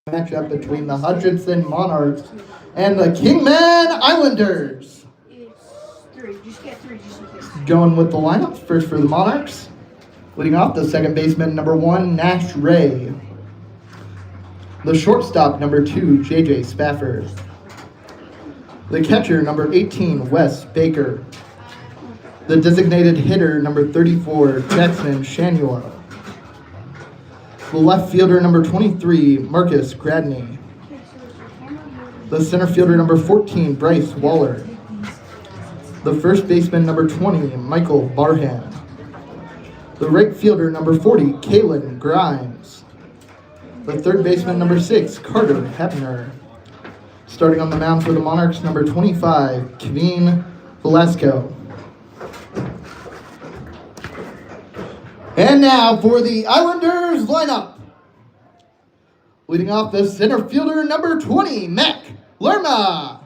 matchup between the Hutchinson Monarchs and the Kingman Islanders. It's three. Just get three just in case. Going with the lineup, first for the Monarchs. Leading off, the second baseman, number 1, Nash Ray. The shortstop, number 2, J.J. Spafford. The catcher, number 18, Wes Baker. The designated hitter, number 34, Jackson Shanua. The left fielder, number 23, Marcus Gradney. The center fielder, number 14, Bryce Waller. The first baseman, number 20, Michael Barham. The right fielder, number 40, Kalen Grimes. The third baseman, number 6, Carter Hebner. Starting on the mound for the Monarchs, number 25, Kevin Velasco. And now for the Islanders lineup. Leading off, the center fielder, number 20, Mac Lerma.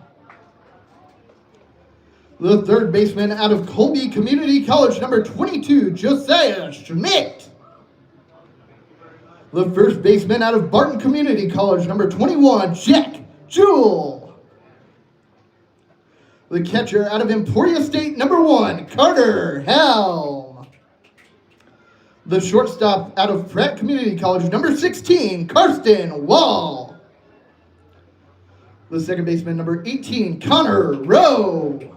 The third baseman out of Colby Community College, number 22, Josiah Schmidt. The first baseman out of Barton Community College, number 21, Jack Jewell. The catcher out of Emporia State, number 1, Carter Helm. The shortstop out of Pratt Community College, number 16, Karsten Wall. The second baseman, number 18, Connor Rowe.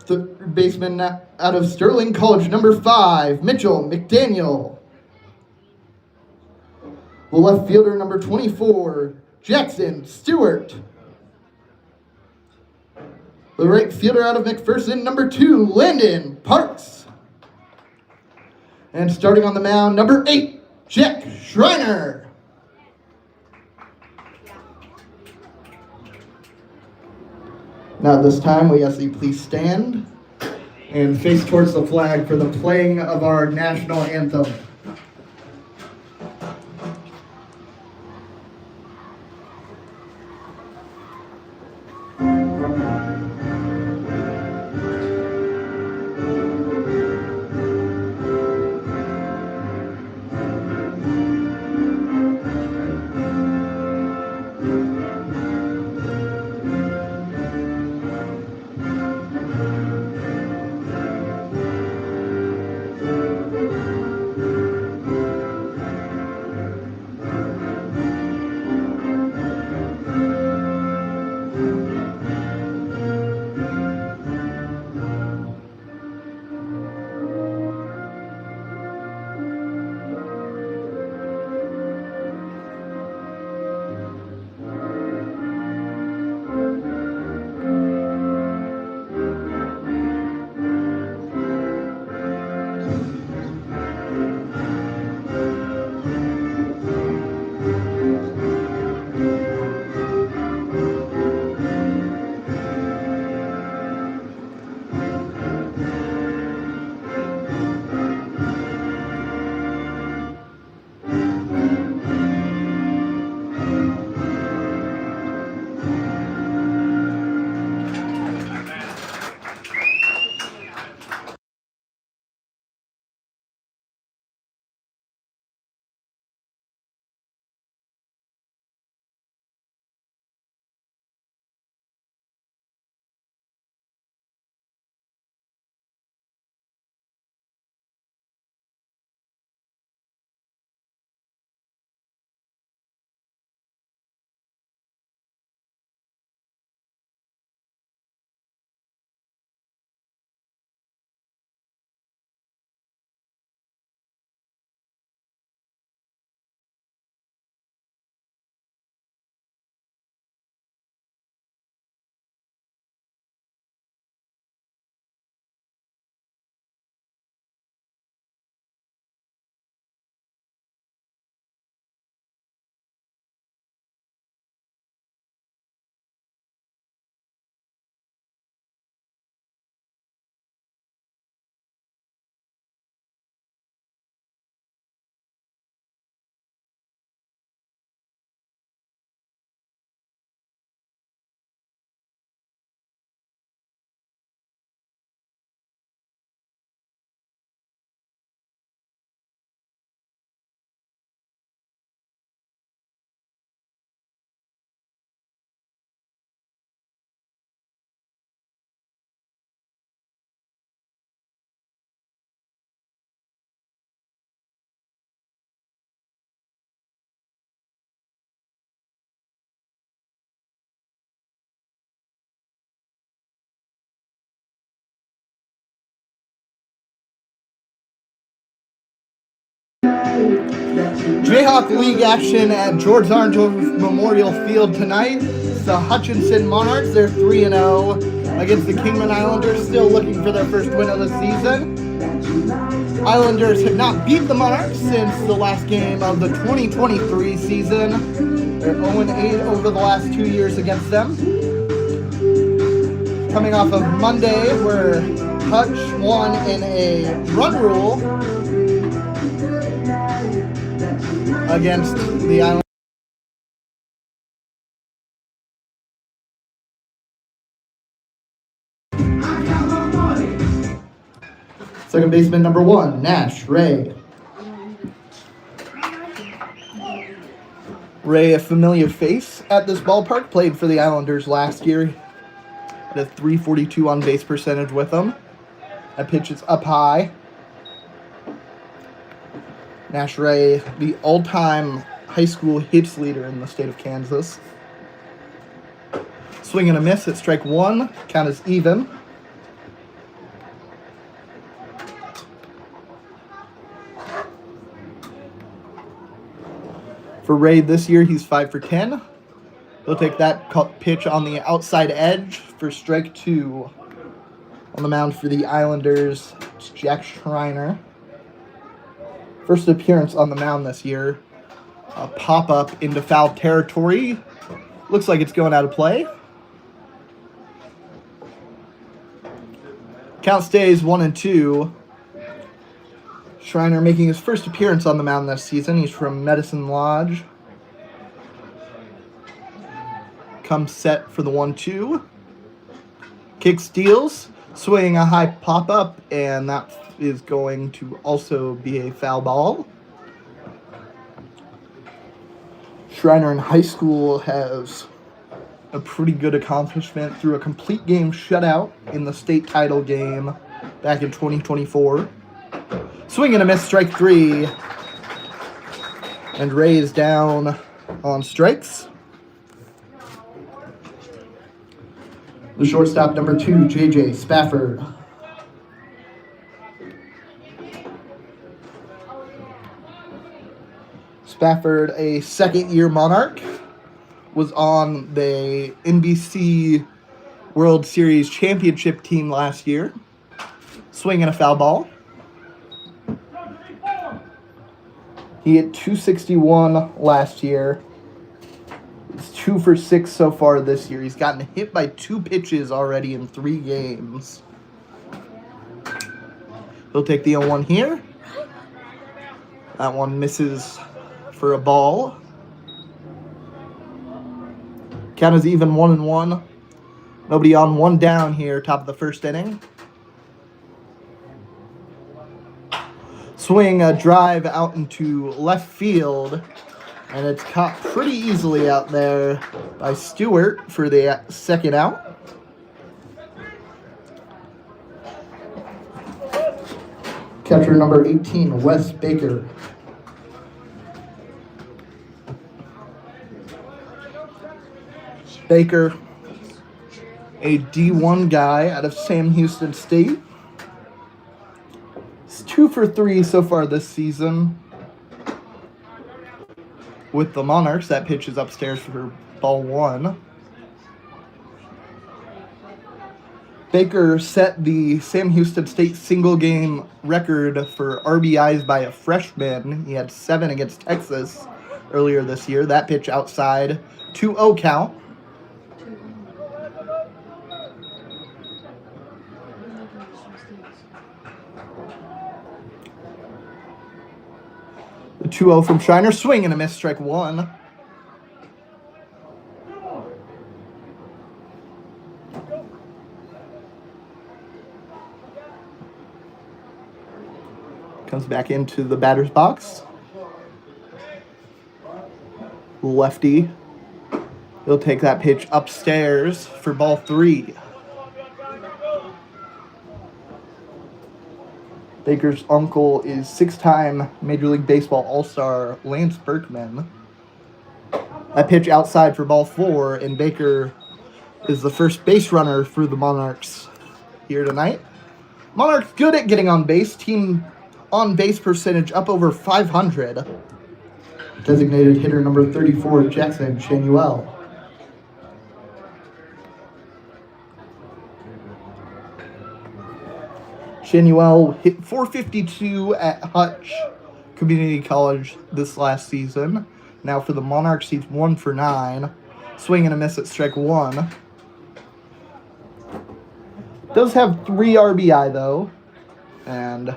Third baseman out of Sterling College, number 5, Mitchell McDaniel. The left fielder, number 24, Jackson Stewart. The right fielder out of McPherson, number 2, Landon Parks. And starting on the mound, number 8, Jack Schreiner. Now at this time, we ask that you please stand and face towards the flag for the playing of our national anthem. Jayhawk League action at George Arnold Memorial Field tonight. It's the Hutchinson Monarchs. They're 3-0 against the Kingman Islanders, still looking for their first win of the season. Islanders have not beat the Monarchs since the last game of the 2023 season. They're 0-8 over the last 2 years against them. Coming off of Monday, where Hutch won in a run rule against the Islanders. Second baseman number 1, Nash Ray. Ray, a familiar face at this ballpark, played for the Islanders last year. Had a .342 on base percentage with them. That pitch is up high. Nash Ray, the all-time high school hits leader in the state of Kansas. Swing and a miss at strike 1. Count is even. For Ray this year, he's 5 for 10. He'll take that pitch on the outside edge for strike 2. On the mound for the Islanders, it's Jack Schreiner. First appearance on the mound this year. A pop-up into foul territory. Looks like it's going out of play. Count stays 1-2. Schreiner making his first appearance on the mound this season. He's from Medicine Lodge. Comes set for the 1-2. Kick steals. Swing a high pop-up, and that is going to also be a foul ball. Schreiner in high school has a pretty good accomplishment through a complete game shutout in the state title game back in 2024. Swing and a miss, strike 3. And Ray is down on strikes. The shortstop, number 2, J.J. Spafford. Spafford, a second-year Monarch, was on the NBC World Series championship team last year. Swing and a foul ball. He hit .261 last year. He's 2 for 6 so far this year. He's gotten hit by 2 pitches already in 3 games. He'll take the 0-1 here. That one misses for a ball. Count is even 1-1. Nobody on, 1 down here, top of the first inning. Swing a drive out into left field, and it's caught pretty easily out there by Stewart for the second out. Catcher number 18, Wes Baker. Baker, a D1 guy out of Sam Houston State. He's 2 for 3 so far this season with the Monarchs. That pitch is upstairs for ball 1. Baker set the Sam Houston State single game record for RBIs by a freshman. He had 7 against Texas earlier this year. That pitch outside, 2-0 count. The 2-0 from Schreiner. Swing and a miss, strike 1. Comes back into the batter's box. Lefty. He'll take that pitch upstairs for ball 3. Baker's uncle is 6-time Major League Baseball All-Star Lance Berkman. That pitch outside for ball 4, and Baker is the first base runner for the Monarchs here tonight. Monarchs good at getting on base. Team on base percentage up over 500. Designated hitter number 34, Jackson Chanuel. Chanuel hit .452 at Hutch Community College this last season. Now for the Monarchs, he's 1 for 9. Swing and a miss at strike 1. Does have 3 RBI though. And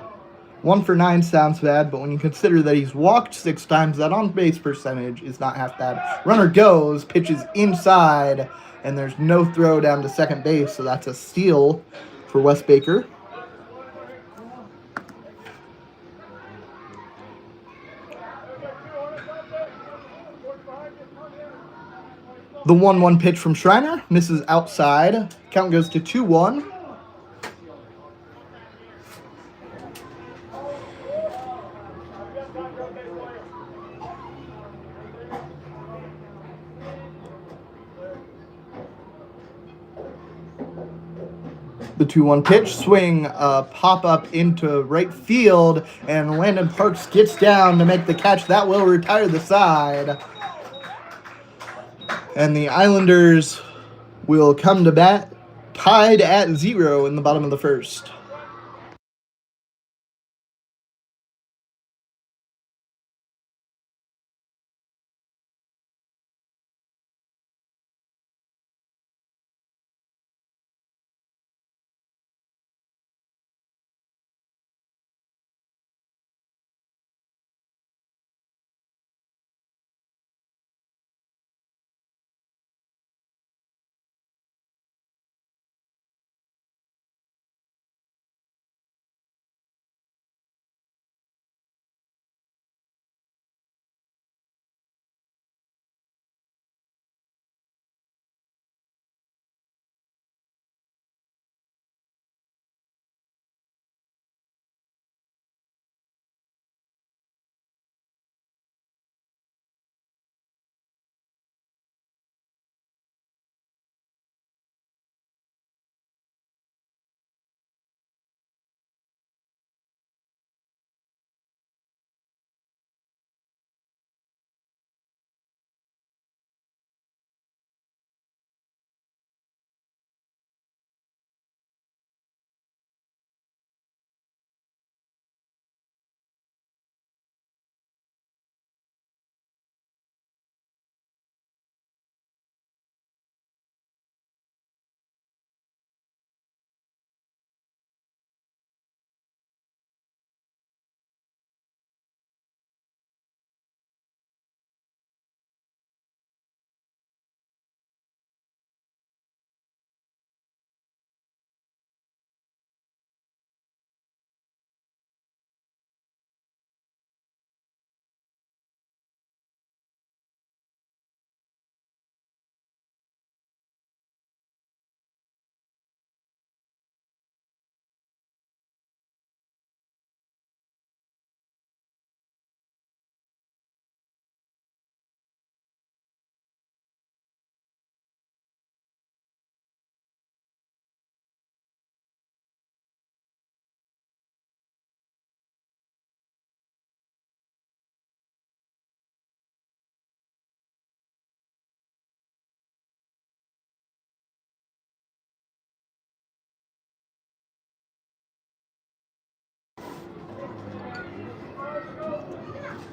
1 for 9 sounds bad, but when you consider that he's walked 6 times, that on-base percentage is not half bad. Runner goes, pitches inside, and there's no throw down to second base, so that's a steal for Wes Baker. The 1-1 pitch from Schreiner misses outside. Count goes to 2-1. The 2-1 pitch, swing, pop up into right field, and Landon Parks gets down to make the catch. That will retire the side. And the Islanders will come to bat, tied at 0 in the bottom of the first.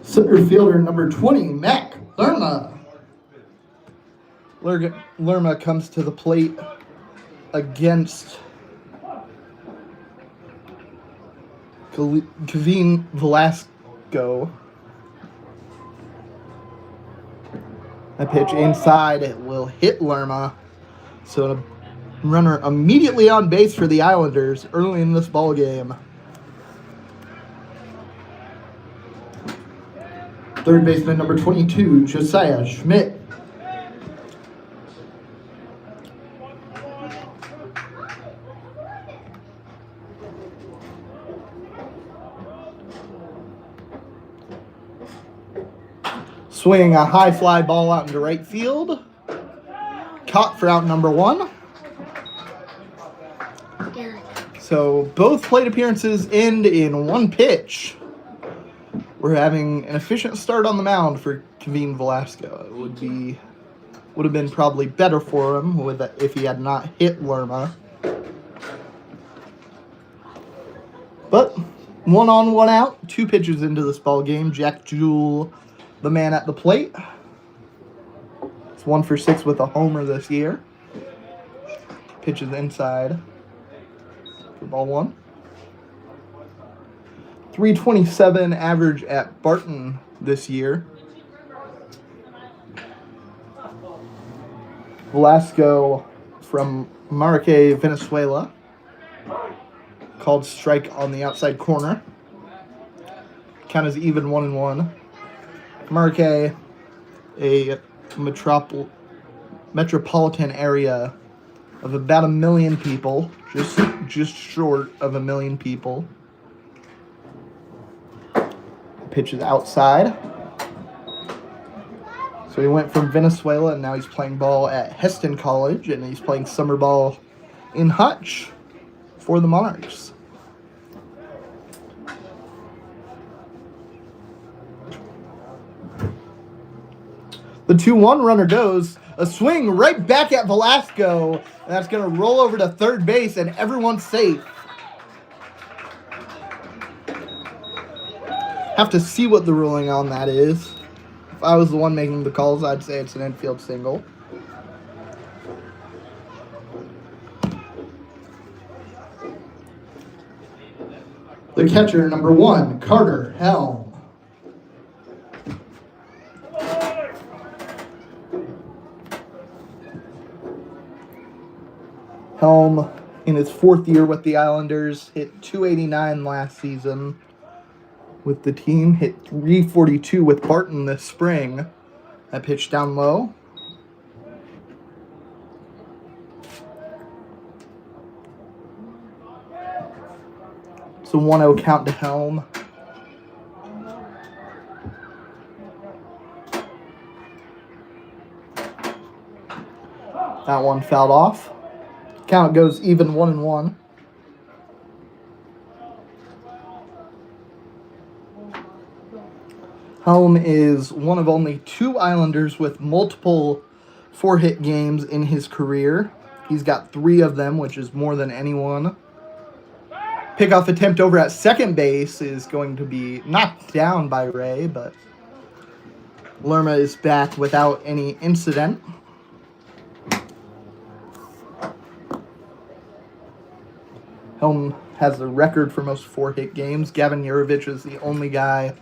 Center fielder number 20, Mac Lerma. Lerma comes to the plate against Kevin Velasco. A pitch inside, it will hit Lerma. So a runner immediately on base for the Islanders early in this ball game. Third baseman number 22, Josiah Schmidt. Swing a high fly ball out into right field. Caught for out number 1. So both plate appearances end in one pitch. we're having an efficient start on the mound for Kevin Velasco. It would have been probably better for him if he had not hit Lerma. But 1 on, 1 out, 2 pitches into this ball game. Jack Jewell, the man at the plate. It's 1 for 6 with a homer this year. Pitches inside for ball 1. 327 average at Barton this year. Velasco from Monarchs, Venezuela. Called strike on the outside corner. Count is even 1-1. Monarchs, a metropolitan area of about 1 million people, just short of 1 million people. Pitch is outside. So he went from Venezuela, and now he's playing ball at Heston College, and he's playing summer ball in Hutch for the Monarchs. The 2-1 runner goes. A swing right back at Velasco. And that's going to roll over to third base, and everyone's safe. Have to see what the ruling on that is. If I was the one making the calls, I'd say it's an infield single. The catcher, number 1, Carter Helm. Helm, in his 4th year with the Islanders, hit .289 last season with the team, hit .342 with Barton this spring. That pitch down low. It's a 1-0 count to Helm. That one fouled off. Count goes even 1-1. Helm is one of only 2 Islanders with multiple 4-hit games in his career. He's got 3 of them, which is more than anyone. Pickoff attempt over at second base is going to be knocked down by Ray, but Lerma is back without any incident. Helm has the record for most 4-hit games. Gavin Yurovich is the only guy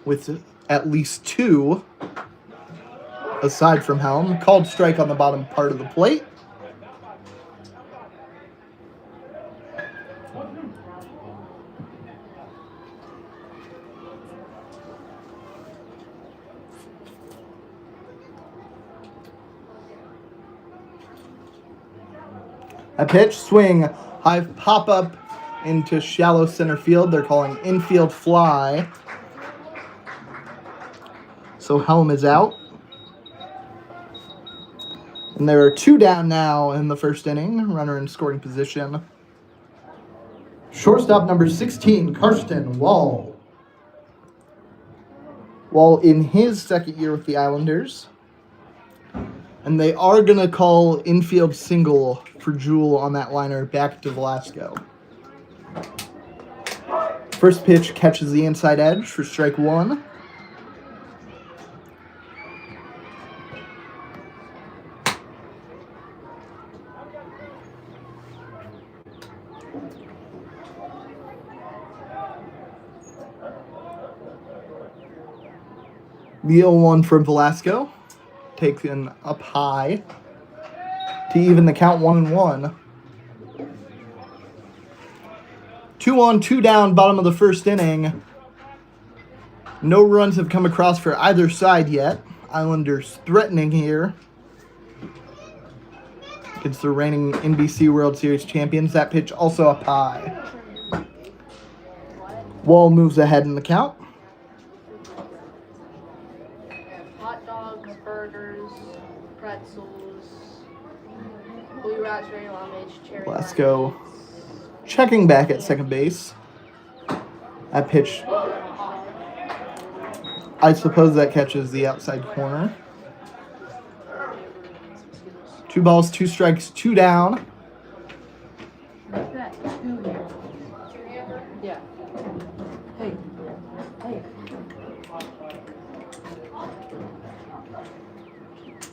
with at least 2, aside from Helm. Called strike on the bottom part of the plate. A pitch, swing, high pop-up into shallow center field. They're calling infield fly. So Helm is out. And there are 2 down now in the first inning. Runner in scoring position. Shortstop number 16, Karsten Wall. Wall in his 2nd year with the Islanders. And they are going to call infield single for Jewell on that liner back to Velasco. First pitch catches the inside edge for strike 1. The 0-1 from Velasco, taken up high to even the count 1-1. 2 on, 2 down, bottom of the first inning. No runs have come across for either side yet. Islanders threatening here against the reigning NBC World Series champions. That pitch also up high. Wall moves ahead in the count. Burgers, pretzels, blue raspberry lemonade, cherry. Velasco checking back at second base. That pitch I suppose that catches the outside corner. 2 balls, 2 strikes, 2 down. Like that. Two here. Yeah. Hey. Hey.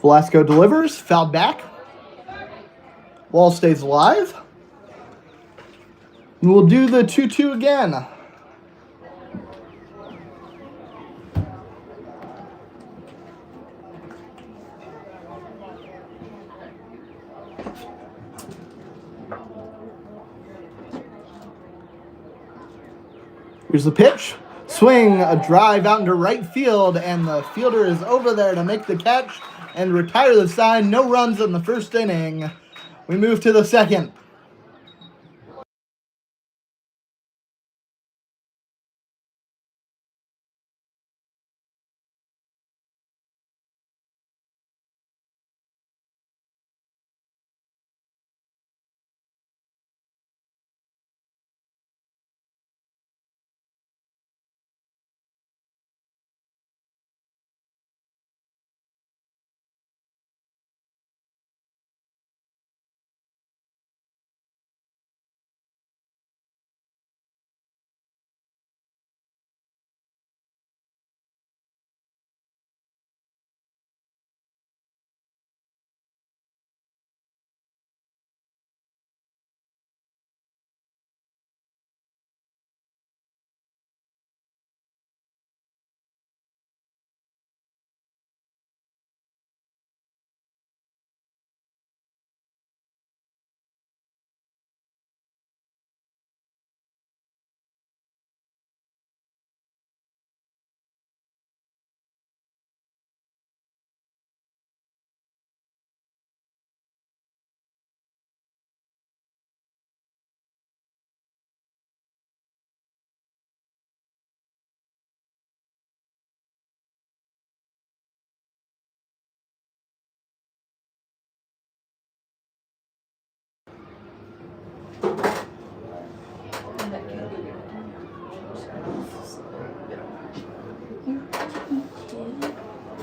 Velasco delivers, fouled back. Wall stays alive. And we'll do the 2-2 again. Here's the pitch. Swing, a drive out into right field, and the fielder is over there to make the catch and retire the side. No runs in the first inning. We move to the second.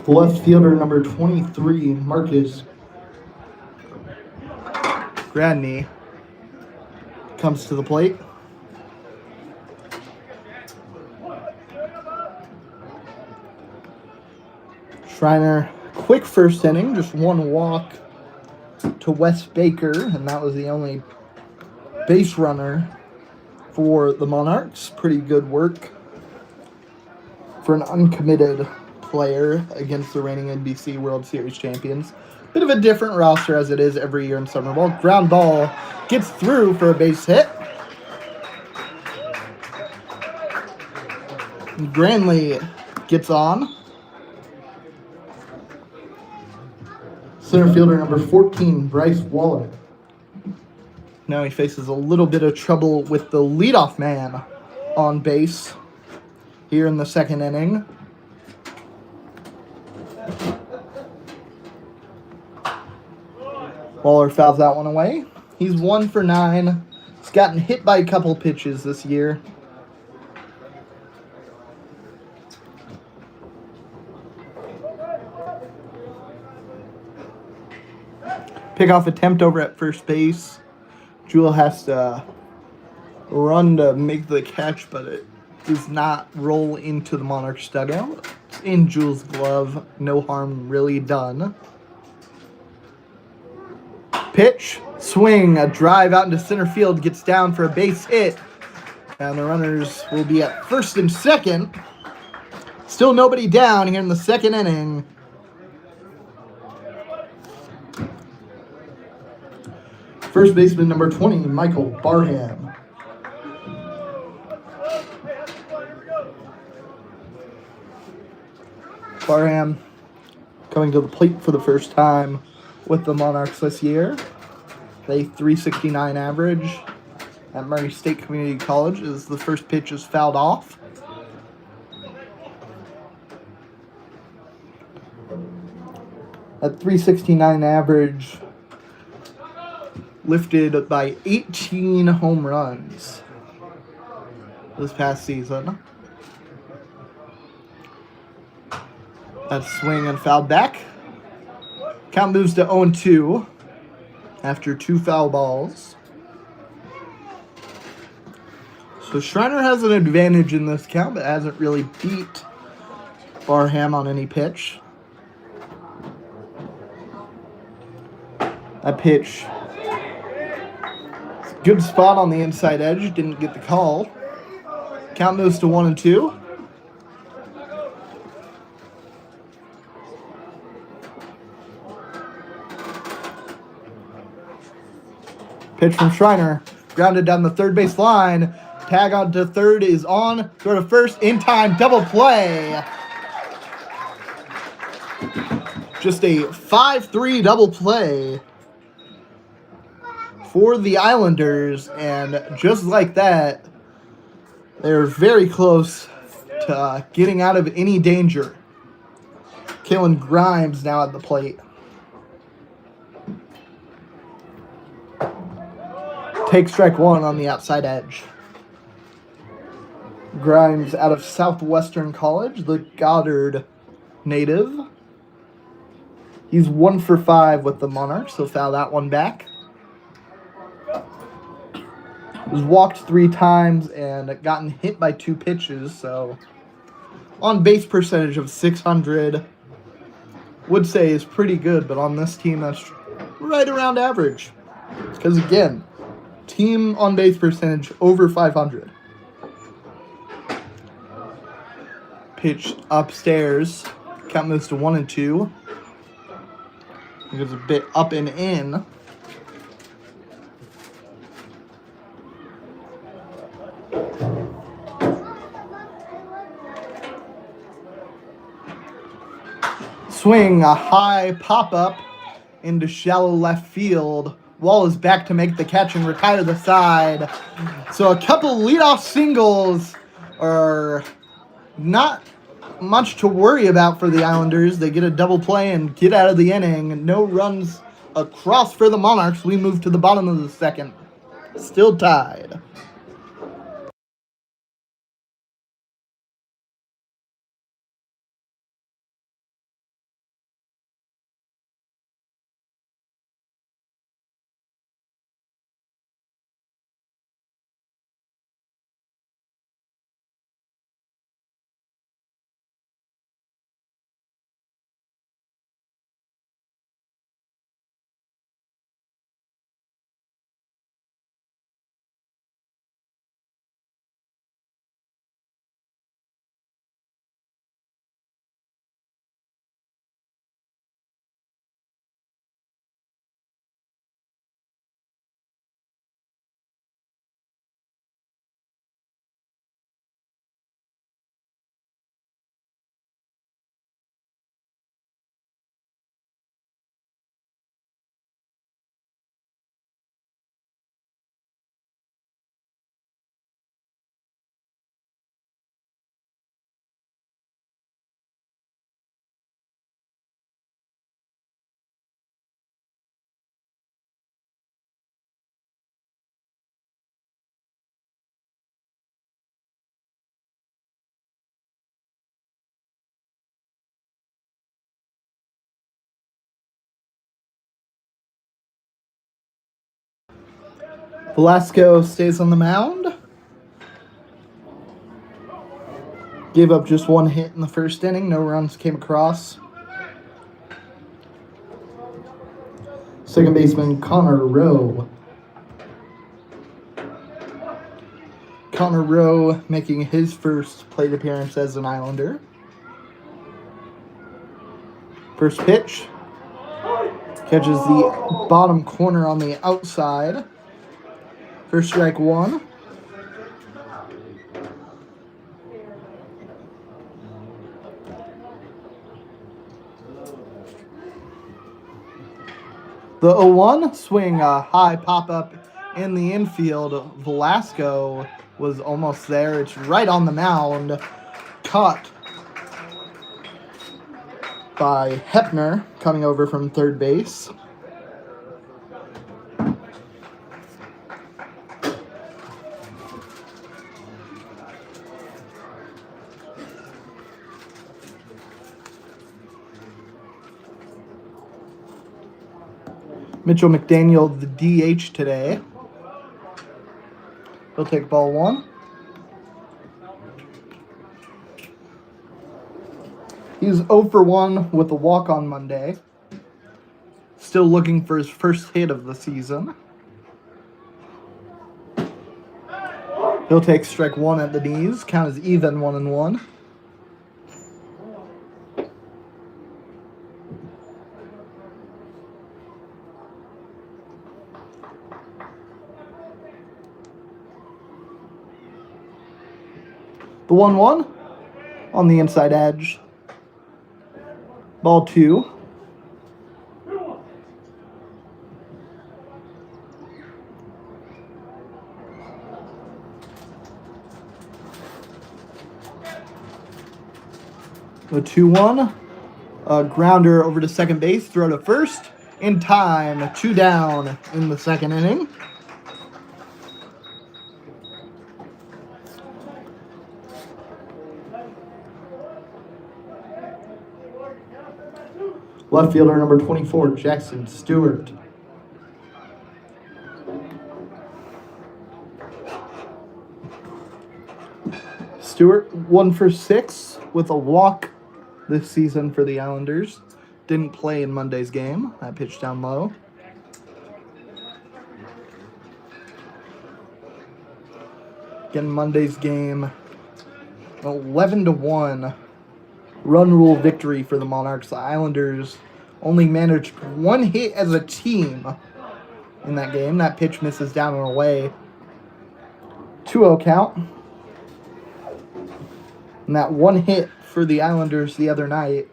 Left fielder number 23, Marcus Gradney, comes to the plate. Schreiner, quick first inning, just 1 walk to Wes Baker, and that was the only base runner for the Monarchs. Pretty good work for an uncommitted player against the reigning NBC World Series champions. Bit of a different roster as it is every year in summer ball. Ground ball gets through for a base hit. Granley gets on. Center fielder number 14, Bryce Waller. Now he faces a little bit of trouble with the leadoff man on base here in the second inning. Waller fouls that one away. He's 1 for 9. He's gotten hit by a couple pitches this year. Pickoff attempt over at first base. Jewell has to run to make the catch, but it does not roll into the Monarchs dugout. It's in Jewell's glove. No harm really done. Pitch, swing, a drive out into center field, gets down for a base hit. And the runners will be at first and second. Still nobody down here in the second inning. First baseman number 20, Michael Barham. Barham coming to the plate for the first time with the Monarchs this year. A 369 average at Murray State Community College as the first pitch is fouled off. At 369 average, lifted by 18 home runs this past season. That swing and foul back. Count moves to 0-2 after 2 foul balls. So Schreiner has an advantage in this count, but hasn't really beat Barham on any pitch. That pitch, good spot on the inside edge, didn't get the call. Count moves to 1-2. Pitch from Schreiner, grounded down the third base line. Tag on to third is on. Throw to first in time. Double play. Just a 5-3 double play for the Islanders. And just like that, they're very close to getting out of any danger. Kalen Grimes now at the plate. Take strike one on the outside edge. Grimes out of Southwestern College, the Goddard native. He's 1 for 5 with the Monarchs, so foul that one back. Was walked 3 times and gotten hit by 2 pitches, so on base percentage of .600, would say is pretty good, but on this team that's right around average. Because again, team on base percentage over .500. Pitch upstairs. Count moves to 1-2. It goes a bit up and in. Swing, a high pop-up into shallow left field. Wall is back to make the catch and retire the side. So a couple leadoff singles are not much to worry about for the Islanders. They get a double play and get out of the inning. No runs across for the Monarchs. We move to the bottom of the second. Still tied. Velasco stays on the mound. Gave up just 1 hit in the first inning. No runs came across. Second baseman Connor Rowe. Connor Rowe making his first plate appearance as an Islander. First pitch. Catches the bottom corner on the outside. First strike 1. The 0-1 swing, a high pop-up in the infield. Velasco was almost there. It's right on the mound. Caught by Hepner coming over from third base. Mitchell McDaniel, the DH today. He'll take ball 1. He's 0 for 1 with a walk on Monday. Still looking for his first hit of the season. He'll take strike 1 at the knees. Count is even 1-1. The 1-1 on the inside edge. Ball 2. The 2-1. A grounder over to second base. Throw to first. In time. 2 down in the second inning. Left fielder number 24, Jackson Stewart. Stewart 1 for 6 with a walk this season for the Islanders. Didn't play in Monday's game. That pitch down low. Again, Monday's game, 11-1 run rule victory for the Monarchs. The Islanders only managed 1 hit as a team in that game. That pitch misses down and away. 2-0 count. And that 1 hit for the Islanders the other night,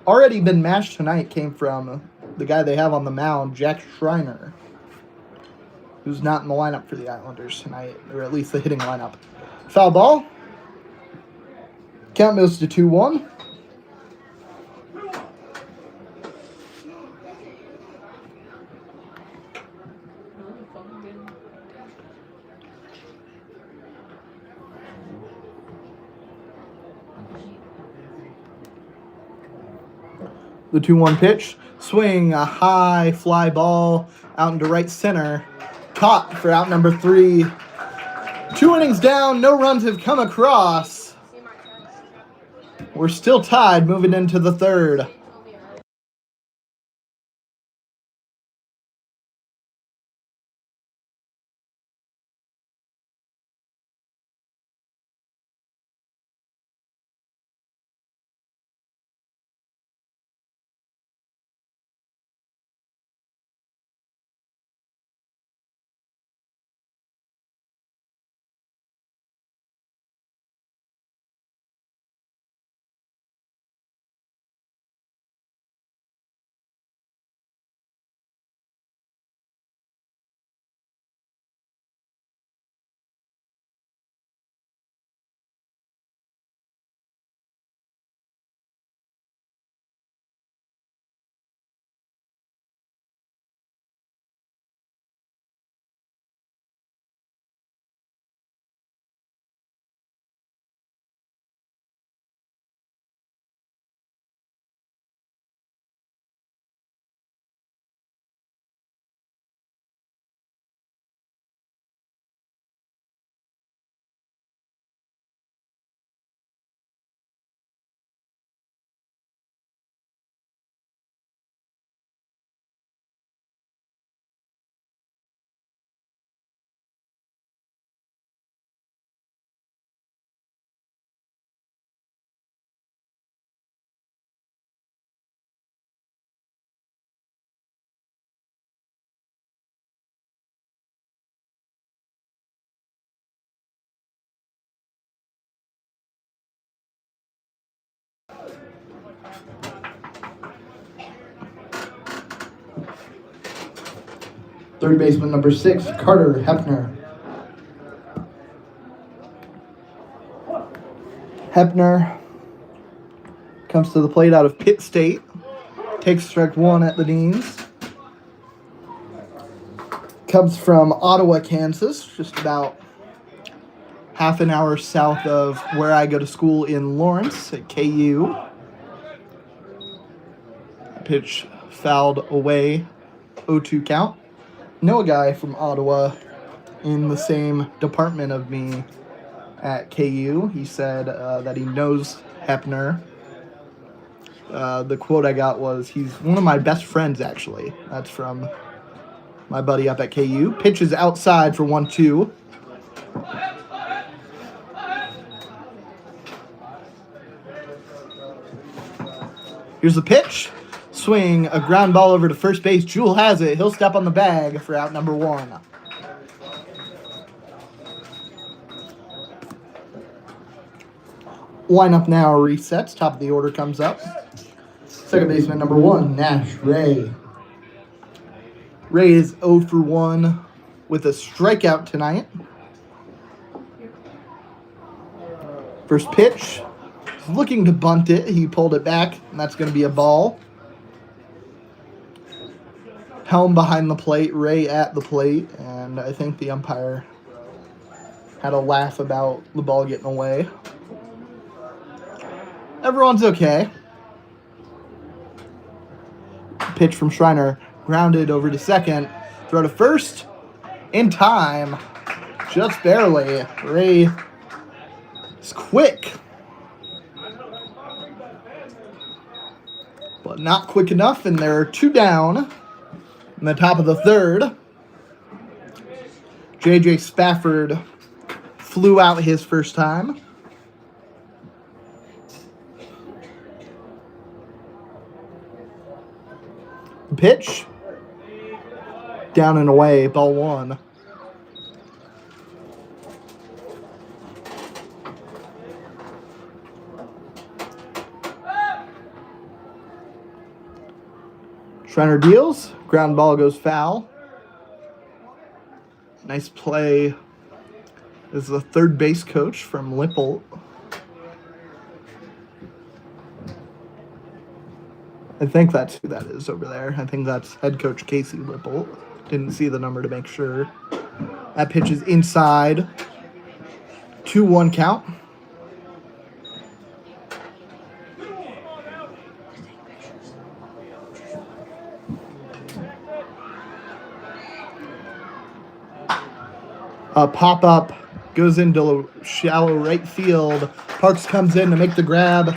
already been matched tonight, came from the guy they have on the mound, Jack Schreiner, who's not in the lineup for the Islanders tonight, or at least the hitting lineup. Foul ball. Count moves to 2-1. The 2-1 pitch. Swing, a high fly ball out into right center. Caught for out number 3. 2 innings down, no runs have come across. We're still tied moving into the third. Third baseman number 6, Carter Hepner. Hepner comes to the plate out of Pitt State. Takes strike 1 at the knees. Comes from Ottawa, Kansas, just about half an hour south of where I go to school in Lawrence at KU. Pitch fouled away 0-2 count. Know a guy from Ottawa in the same department of me at KU. He said that he knows Hepner. The quote I got was, "He's one of my best friends, actually." That's from my buddy up at KU. Pitch is outside for 1-2. Here's the pitch. Swing, a ground ball over to first base. Jewel has it. He'll step on the bag for out number 1. Lineup now resets. Top of the order comes up. Second baseman number 1, Nash Ray. Ray is 0 for 1 with a strikeout tonight. First pitch. He's looking to bunt it. He pulled it back, and that's going to be a ball. Helm behind the plate, Ray at the plate, and I think the umpire had a laugh about the ball getting away. Everyone's okay. Pitch from Schreiner, grounded over to second. Throw to first, in time, just barely. Ray is quick, but not quick enough, and there are 2 down. In the top of the third, J.J. Spafford flew out his first time. Pitch. Down and away, ball 1. Schreiner deals. Ground ball goes foul. Nice play. This is the third base coach from Lippold. I think that's who that is over there. I think that's head coach Casey Lippold. Didn't see the number to make sure. That pitch is inside. 2-1 count. A pop-up goes into shallow right field. Parks comes in to make the grab.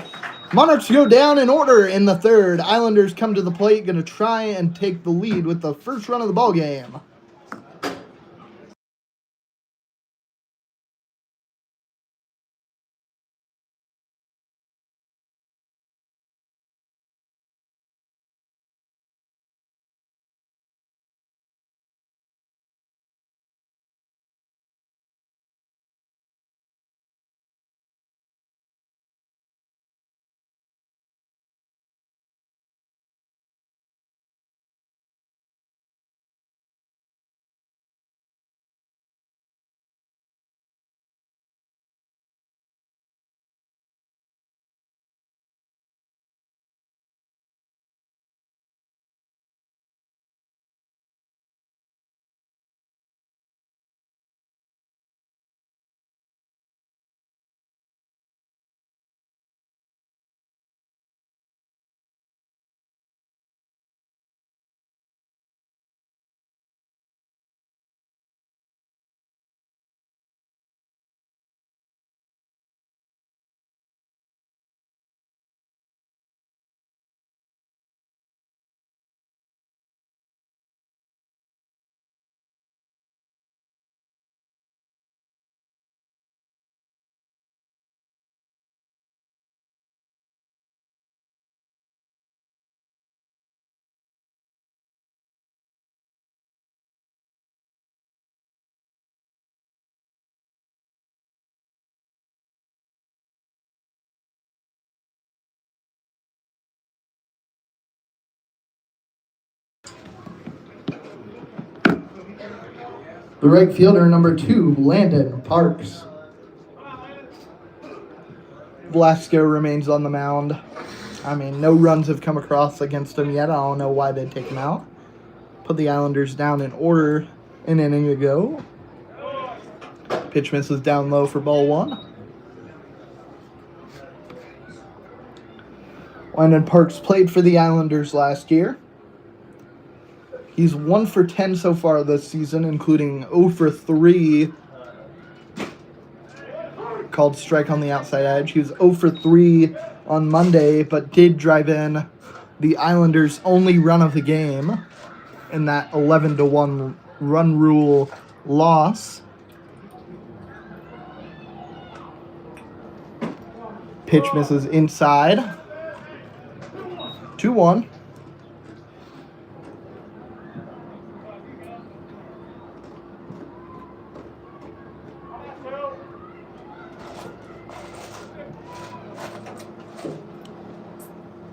Monarchs go down in order in the third. Islanders come to the plate, going to try and take the lead with the first run of the ball game. The right fielder, number 2, Landon Parks. Velasco remains on the mound. I mean, no runs have come across against him yet. I don't know why they'd take him out. Put the Islanders down in order an inning ago. Pitch misses down low for ball 1. Landon Parks played for the Islanders last year. He's 1 for 10 so far this season, including 0 for 3 called strike on the outside edge. He was 0 for 3 on Monday, but did drive in the Islanders' only run of the game in that 11-1 run rule loss. Pitch misses inside. 2-1.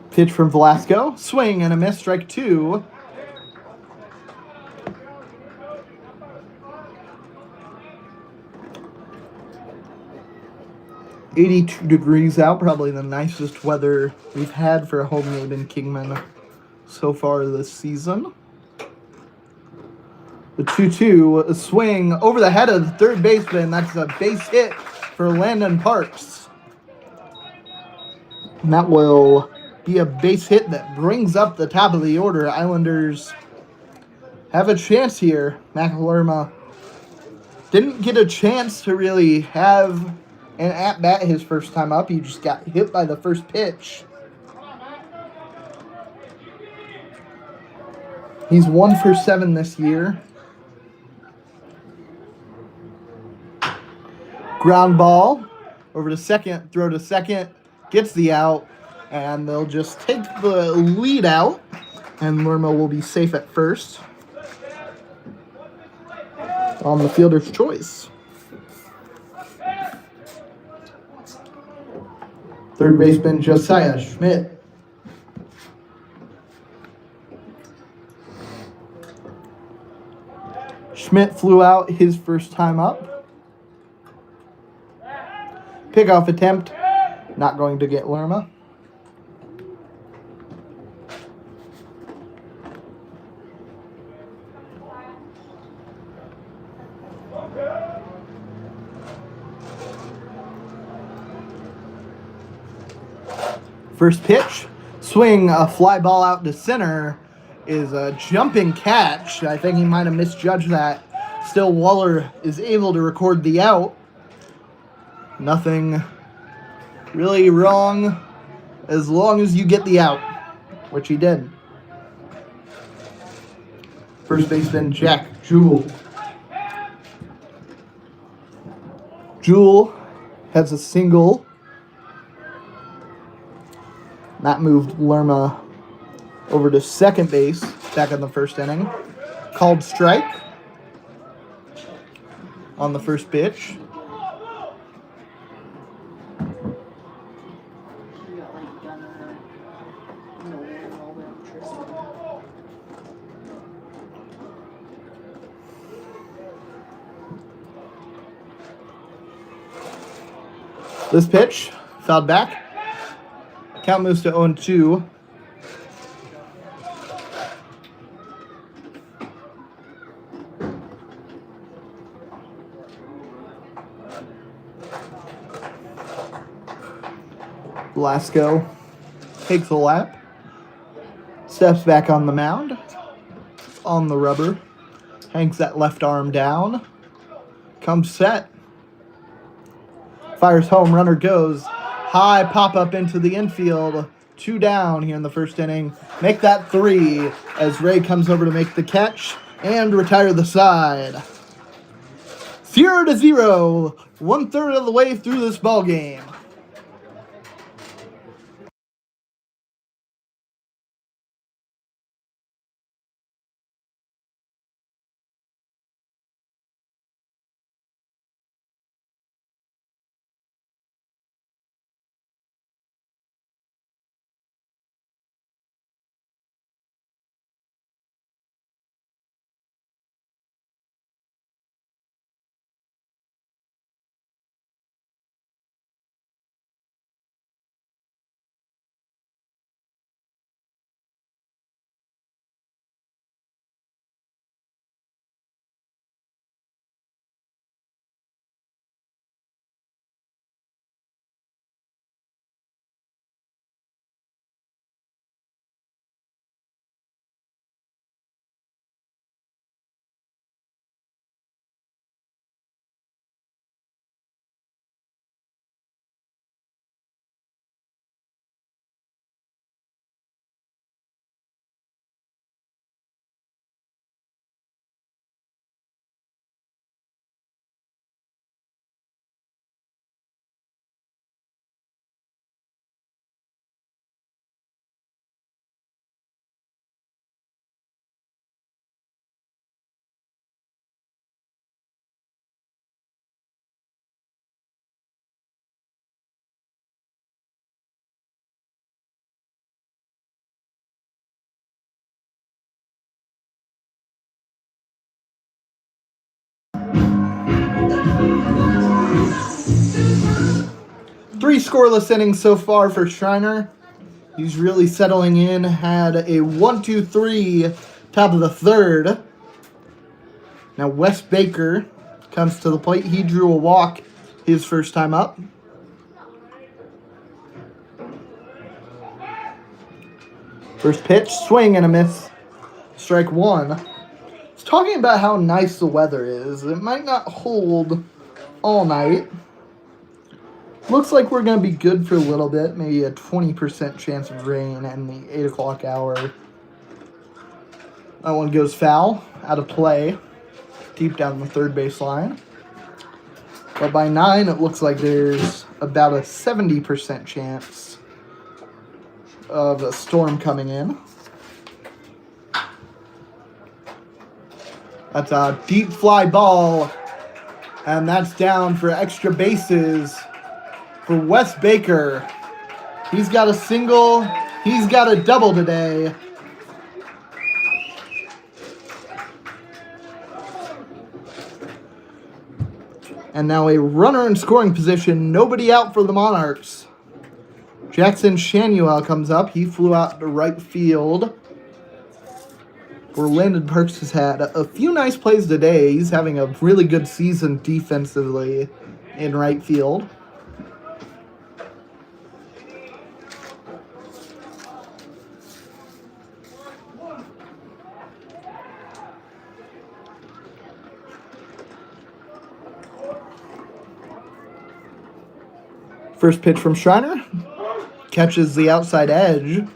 Pitch from Velasco. Swing and a miss. Strike 2. .82 degrees out. Probably the nicest weather we've had for a home game in Kingman so far this season. The 2-2, a swing over the head of the third baseman. That's a base hit for Landon Parks. And that will be a base hit that brings up the top of the order. Islanders have a chance here. McEllerma didn't get a chance to really have an at-bat his first time up. He just got hit by the first pitch. He's 1 for 7 this year. Ground ball over to second, throw to second, gets the out, and they'll just take the lead out, and Lerma will be safe at first on the fielder's choice. Third baseman Josiah Schmidt. Schmidt flew out his first time up. Pickoff attempt, not going to get Lerma. First pitch, swing, a fly ball out to center is a jumping catch. I think he might have misjudged that. Still, Waller is able to record the out. Nothing really wrong as long as you get the out, which he did. First baseman Jack Jewell. Jewell has a single. That moved Lerma over to second base back in the first inning. Called strike on the first pitch. This pitch, fouled back. Count moves to 0-2. Velasco takes a lap, steps back on the mound, on the rubber, hangs that left arm down, comes set. Fires home, runner goes. High pop-up into the infield. 2 down here in the first inning. Make that 3 as Ray comes over to make the catch and retire the side. 0-0, 1/3 of the way through this ball game. 3 scoreless innings so far for Schreiner. He's really settling in. Had a 1-2-3 top of the third. Now Wes Baker comes to the plate. He drew a walk his first time up. First pitch, swing and a miss. Strike 1. It's talking about how nice the weather is. It might not hold all night. Looks like we're going to be good for a little bit. Maybe a 20% chance of rain in the 8 o'clock hour. That one goes foul, out of play, deep down the third base line. But by 9, it looks like there's about a 70% chance of a storm coming in. That's a deep fly ball. And that's down for extra bases for Wes Baker. He's got a single. He's got a double today. And now a runner in scoring position. Nobody out for the Monarchs. Jackson Shanuel comes up. He flew out to right field. Landon Parks has had a few nice plays today. He's having a really good season defensively in right field. First pitch from Schreiner. Catches the outside edge.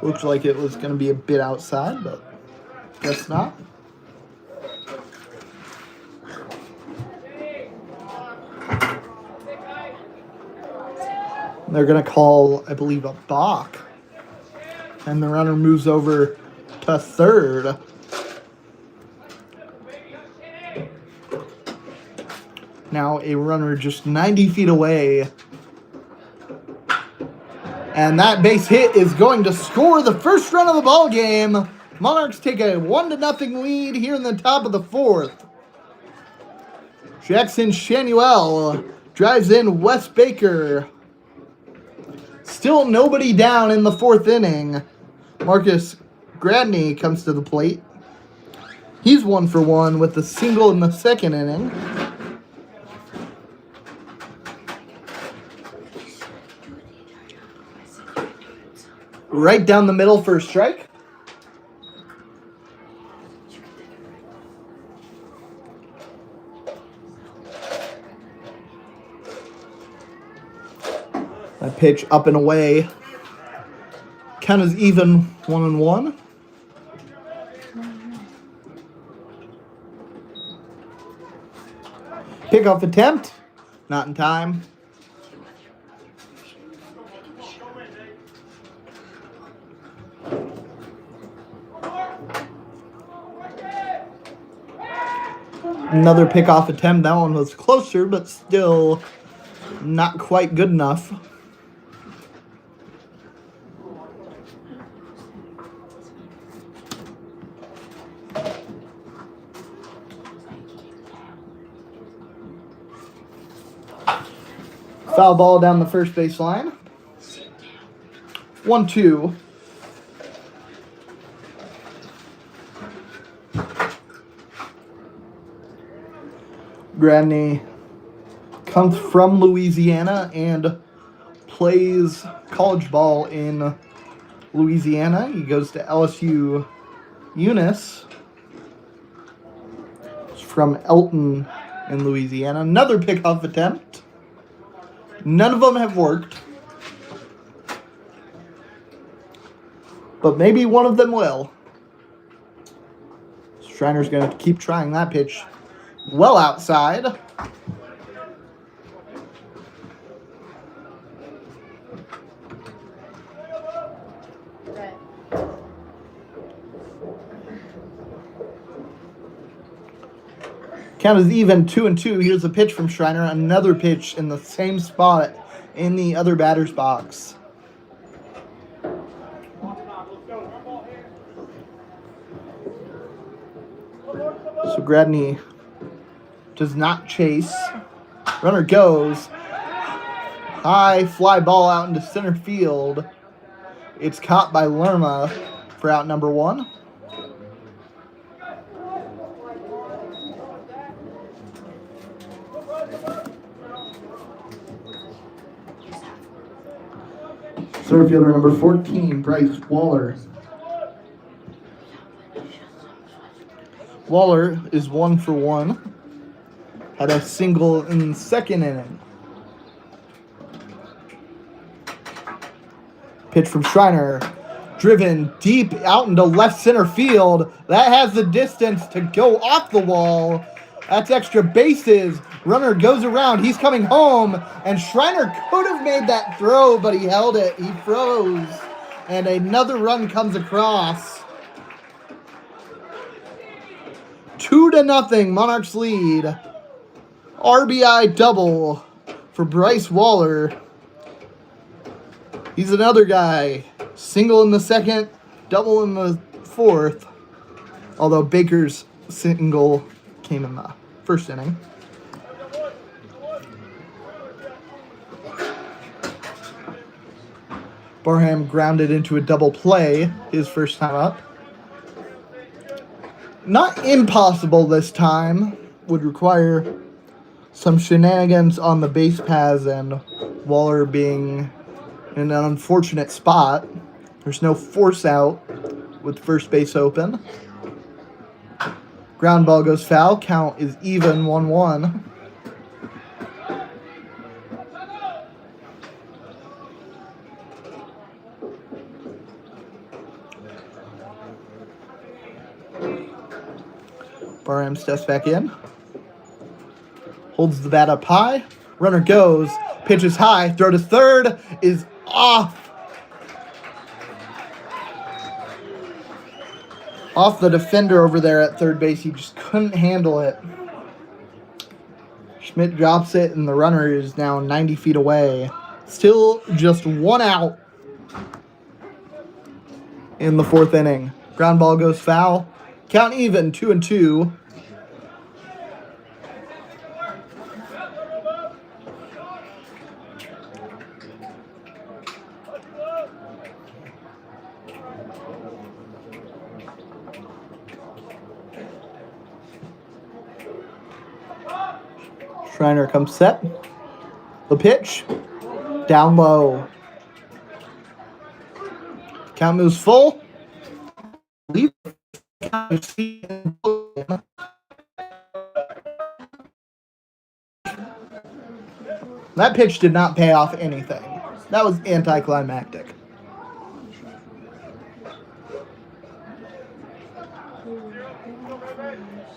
Looks like it was going to be a bit outside, but guess not. They're going to call, I believe, a balk. And the runner moves over to third. Now a runner just 90 feet away. And that base hit is going to score the first run of the ball game. Monarchs take a 1-0 lead here in the top of the fourth. Jackson Shanuel drives in Wes Baker. Still nobody down in the fourth inning. Marcus Gradney comes to the plate. He's 1 for 1 with a single in the second inning. Right down the middle for a strike. That pitch up and away. Count is even 1-1. Pickoff attempt. Not in time. Another pickoff attempt. That one was closer, but still not quite good enough. Foul ball down the first base line. 1-2. Gradney comes from Louisiana and plays college ball in Louisiana. He goes to LSU Eunice. He's from Elton in Louisiana. Another pickoff attempt. None of them have worked. But maybe one of them will. Schreiner's going to keep trying that pitch. Well outside. Right. Count is even 2-2. Here's a pitch from Schreiner. Another pitch in the same spot in the other batter's box. So Gradney does not chase. Runner goes. High fly ball out into center field. It's caught by Lerma for out number 1. Center fielder number 14, Bryce Waller. Waller is 1 for 1. Had a single in the second inning. Pitch from Schreiner. Driven deep out into left center field. That has the distance to go off the wall. That's extra bases. Runner goes around. He's coming home. And Schreiner could have made that throw, but he held it. He froze. And another run comes across. 2-0. Monarchs lead. RBI double for Bryce Waller. He's another guy. Single in the second, double in the fourth. Although Baker's single came in the first inning. Barham grounded into a double play his first time up. Not impossible this time. Would require some shenanigans on the base paths and Waller being in an unfortunate spot. There's no force out with first base open. Ground ball goes foul. Count is even 1-1. Barham steps back in. Holds the bat up high. Runner goes. Pitches high. Throw to third is off. Off the defender over there at third base. He just couldn't handle it. Schmidt drops it, and the runner is now 90 feet away. Still just 1 out in the 4th inning. Ground ball goes foul. Count even, 2-2. Schreiner comes set. The pitch. Down low. Count moves full. Leave. That pitch did not pay off anything. That was anticlimactic.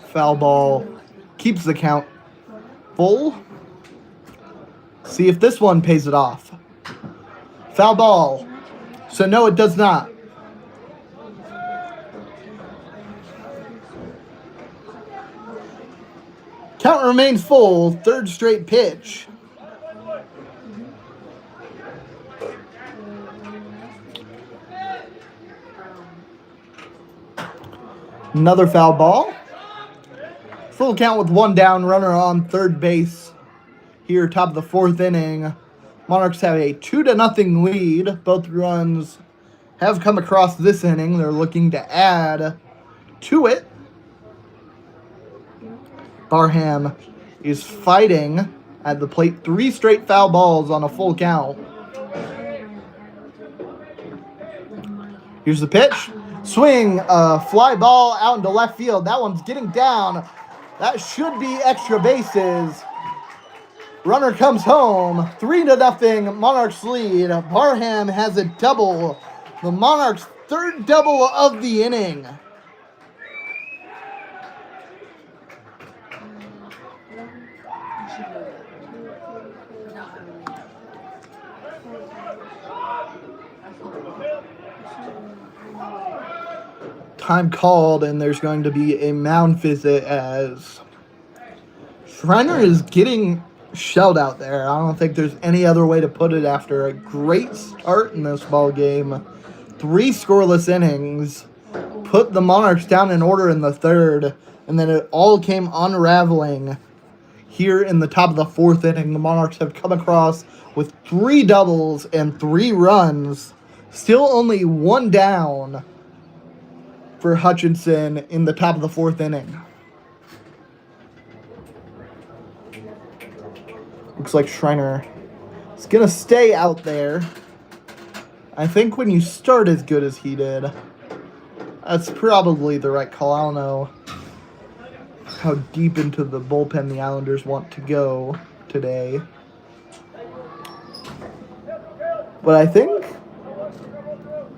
Foul ball keeps the count full. See if this one pays it off. Foul ball. So no, it does not. Count remains full. 3rd straight pitch. Another foul ball. Full count with 1 down, runner on third base. Here, top of the 4th inning. Monarchs have a 2-0 lead. Both runs have come across this inning. They're looking to add to it. Barham is fighting at the plate. 3 straight foul balls on a full count. Here's the pitch. Swing, fly ball out into left field. That one's getting down. That should be extra bases. Runner comes home. 3-0 Monarchs lead. Barham has a double. The Monarchs' 3rd double of the inning. Time called, and there's going to be a mound visit as Schreiner is getting shelled out there. I don't think there's any other way to put it after a great start in this ball game. 3 scoreless innings put the Monarchs down in order in the 3rd, and then it all came unraveling here in the top of the 4th inning. The Monarchs have come across with 3 doubles and 3 runs. Still only 1 down for Hutchinson in the top of the 4th inning. Looks like Schreiner is going to stay out there. I think when you start as good as he did, that's probably the right call. I don't know how deep into the bullpen the Islanders want to go today. But I think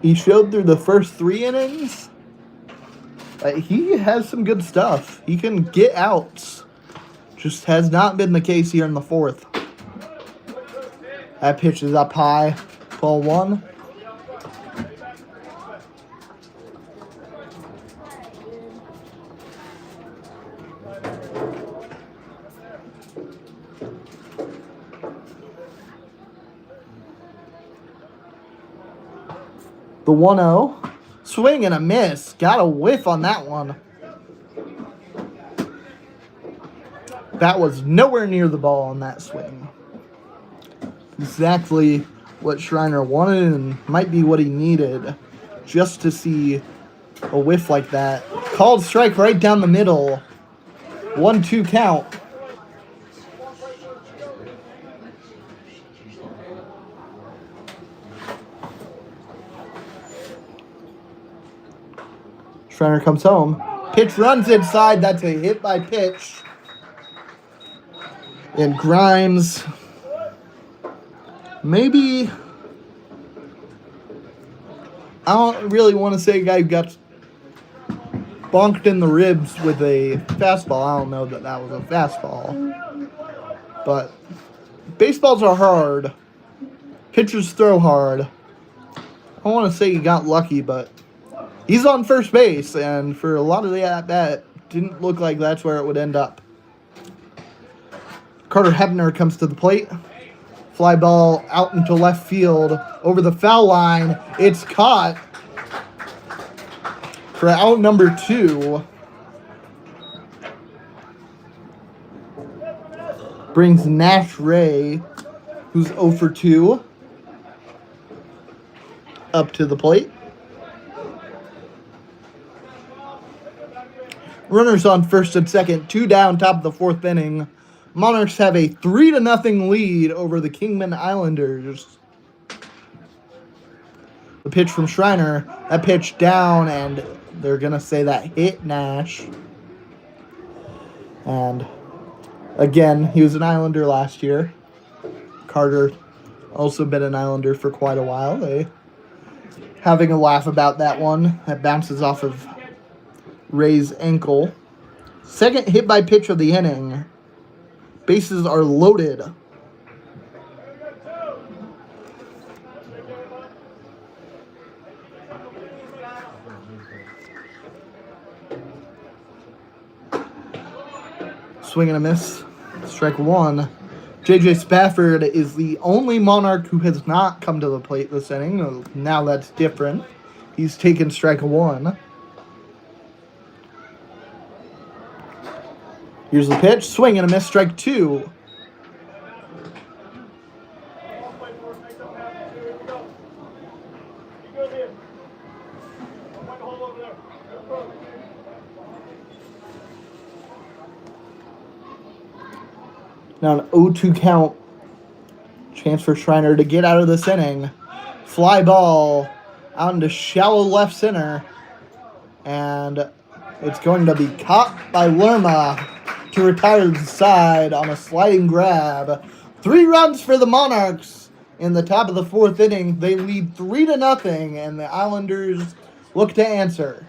he showed through the first 3 innings that he has some good stuff. He can get outs. Just has not been the case here in the 4th. That pitch is up high. Ball 1. The 1-0. Swing and a miss. Got a whiff on that one. That was nowhere near the ball on that swing. Exactly what Schreiner wanted and might be what he needed just to see a whiff like that. Called strike right down the middle. 1-2 count. Schreiner comes home. Pitch runs inside. That's a hit by pitch. And Grimes, maybe, I don't really want to say a guy who got bonked in the ribs with a fastball. I don't know that that was a fastball. But baseballs are hard. Pitchers throw hard. I don't want to say he got lucky, but he's on first base, and for a lot of the at-bat, didn't look like that's where it would end up. Carter Hebner comes to the plate. Fly ball out into left field. Over the foul line. It's caught for out number 2. Brings Nash Ray, who's 0 for 2, up to the plate. Runners on first and second. 2 down, top of the 4th inning. Monarchs have a 3-0 lead over the Kingman Islanders. The pitch from Schreiner. That pitch down, and they're going to say that hit Nash. And again, he was an Islander last year. Carter also been an Islander for quite a while. They having a laugh about that one. That bounces off of Ray's ankle. Second hit by pitch of the inning. Bases are loaded. Swing and a miss. Strike 1. J.J. Spafford is the only Monarch who has not come to the plate this inning. Now that's different. He's taken strike 1. Here's the pitch. Swing and a miss. Strike 2. Now an 0-2 count. Chance for Schreiner to get out of this inning. Fly ball out into shallow left center. And it's going to be caught by Lerma to retire to the side on a sliding grab. 3 runs for the Monarchs in the top of the 4th inning. They lead 3-0, and the Islanders look to answer.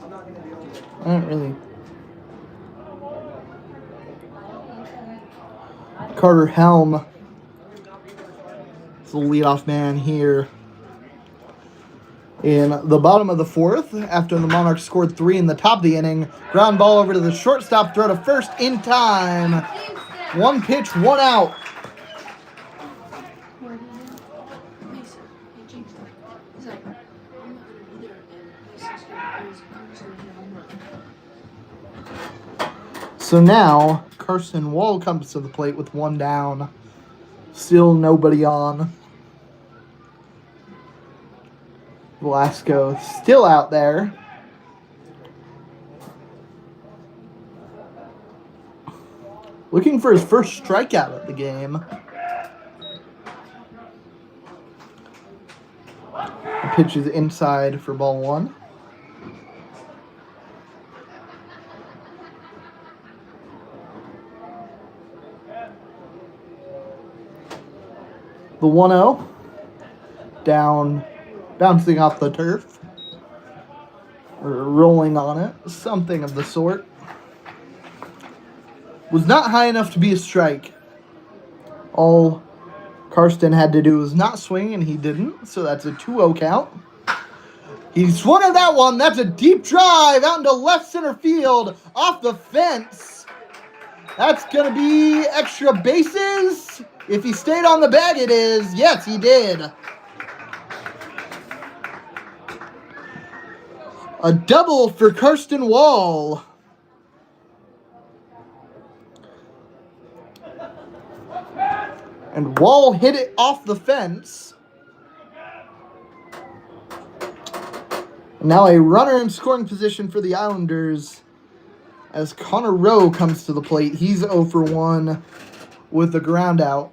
I don't really. Carter Helm is the leadoff man here. In the bottom of the fourth, after the Monarchs scored 3 in the top of the inning, ground ball over to the shortstop, throw to first in time. 1 pitch, 1 out. So now, Carson Wall comes to the plate with 1 down. Still nobody on. Velasco still out there. Looking for his first strikeout of the game. The pitch is inside for ball 1. The 1-0. Down, bouncing off the turf. Or rolling on it. Something of the sort. Was not high enough to be a strike. All Karsten had to do was not swing, and he didn't. So that's a 2-0 count. He swung at that one. That's a deep drive out into left center field. Off the fence. That's going to be extra bases. If he stayed on the bag, it is. Yes, he did. A double for Karsten Wall. And Wall hit it off the fence. Now a runner in scoring position for the Islanders as Connor Rowe comes to the plate. He's 0 for 1 with the ground out.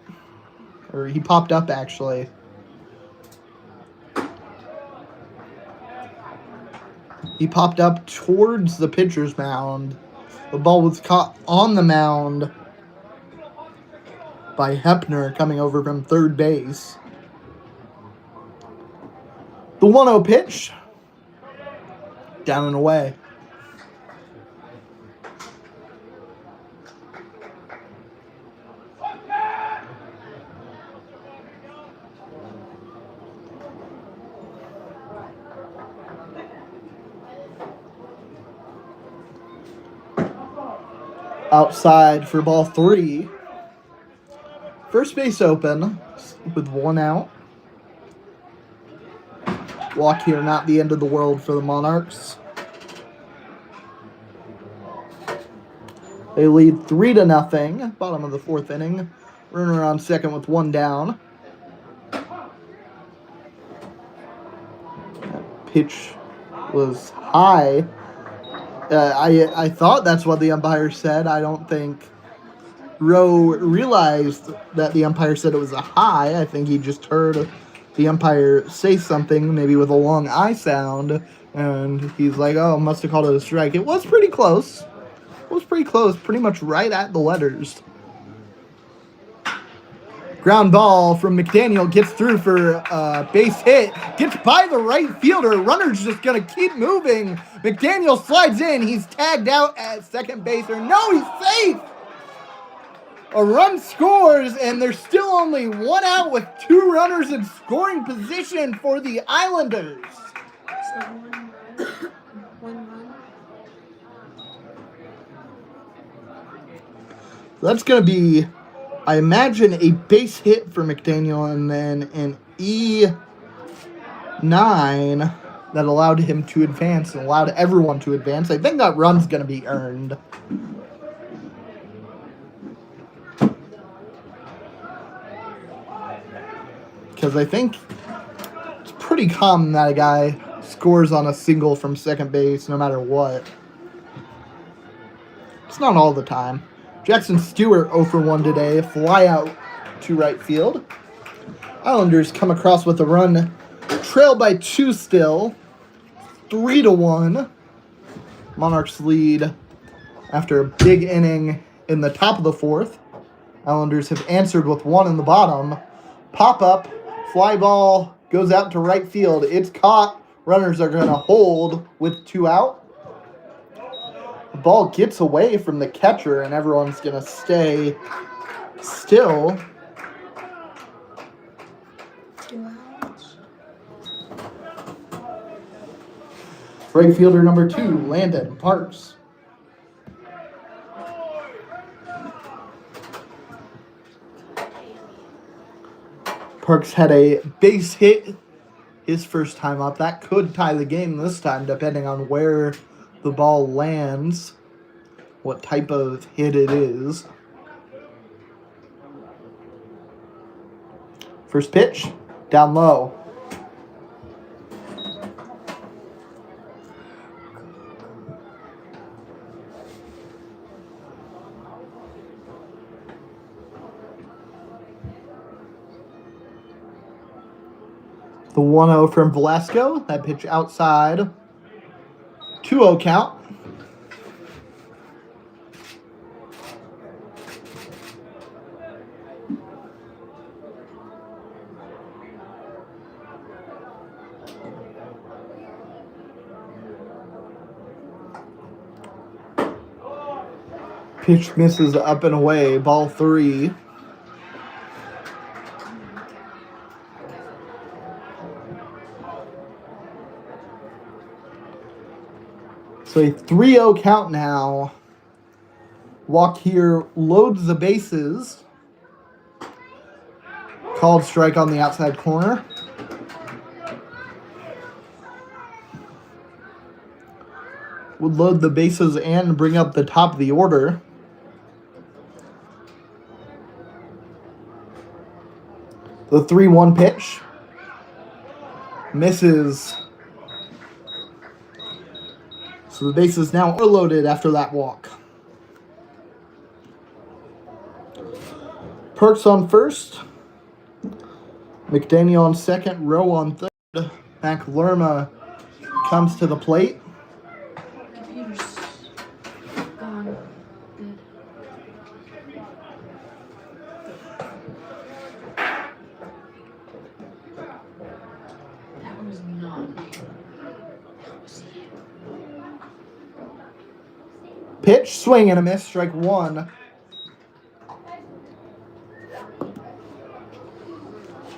Or he popped up, actually. He popped up towards the pitcher's mound. The ball was caught on the mound by Hepner coming over from third base. The 1-0 pitch. Down and away. Outside for ball 3. First base open with 1 out. Walk here, not the end of the world for the Monarchs. They lead 3-0. Bottom of the 4th inning. Runner on second with 1 down. That pitch was high. I thought that's what the umpire said. I don't think Rowe realized that the umpire said it was a high. I think he just heard the umpire say something, maybe with a long I sound, and he's like, oh, must have called it a strike. It was pretty close. Pretty much right at the letters. Ground ball from McDaniel, gets through for a base hit, gets by the right fielder. Runner's just going to keep moving. McDaniel slides in. He's tagged out at second base. No, he's safe. A run scores, and there's still only 1 out with 2 runners in scoring position for the Islanders. So one run. That's going to be, I imagine, a base hit for McDaniel and then an E9 that allowed him to advance and allowed everyone to advance. I think that run's going to be earned. Because I think it's pretty common that a guy scores on a single from second base no matter what. It's not all the time. Jackson Stewart 0 for 1 today. Fly out to right field. Islanders come across with a run. Trail by 2 still. 3-1. Monarchs lead after a big inning in the top of the 4th. Islanders have answered with 1 in the bottom. Pop up. Fly ball goes out to right field. It's caught. Runners are going to hold with 2 out. The ball gets away from the catcher, and everyone's going to stay still. 2 outs. Right fielder number 2, Landon Parks. Parks had a base hit his first time up. That could tie the game this time, depending on where the ball lands, what type of hit it is. First pitch, down low. The 1-0 from Velasco. That pitch outside. 2-0 count. Pitch misses up and away. Ball 3. So a 3-0 count now. Walk here loads the bases. Called strike on the outside corner. Would load the bases and bring up the top of the order. The 3-1 pitch. Misses. So the bases now are loaded after that walk. Perks on first. McDaniel on second. Rowe on third. Mac Lerma comes to the plate. Computer's gone. Good. That was not. That was it. Pitch, swing and a miss. Strike 1.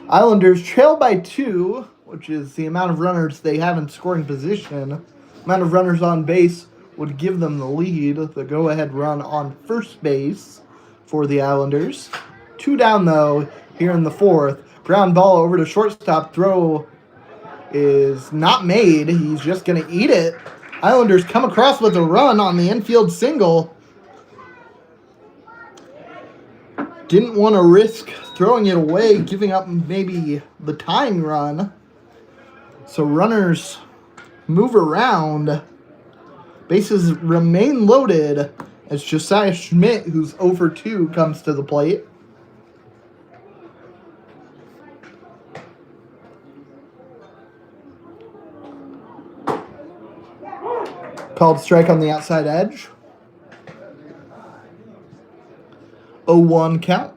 Islanders trail by 2, which is the amount of runners they have in scoring position. Amount of runners on base would give them the lead. The go-ahead run on first base for the Islanders. 2 down, though, here in the 4th. Ground ball over to shortstop. Throw is not made. He's just going to eat it. Islanders come across with a run on the infield single. Didn't want to risk throwing it away, giving up maybe the tying run. So runners move around. Bases remain loaded as Josiah Schmidt, who's 0 for 2, comes to the plate. Called strike on the outside edge. 0-1 count.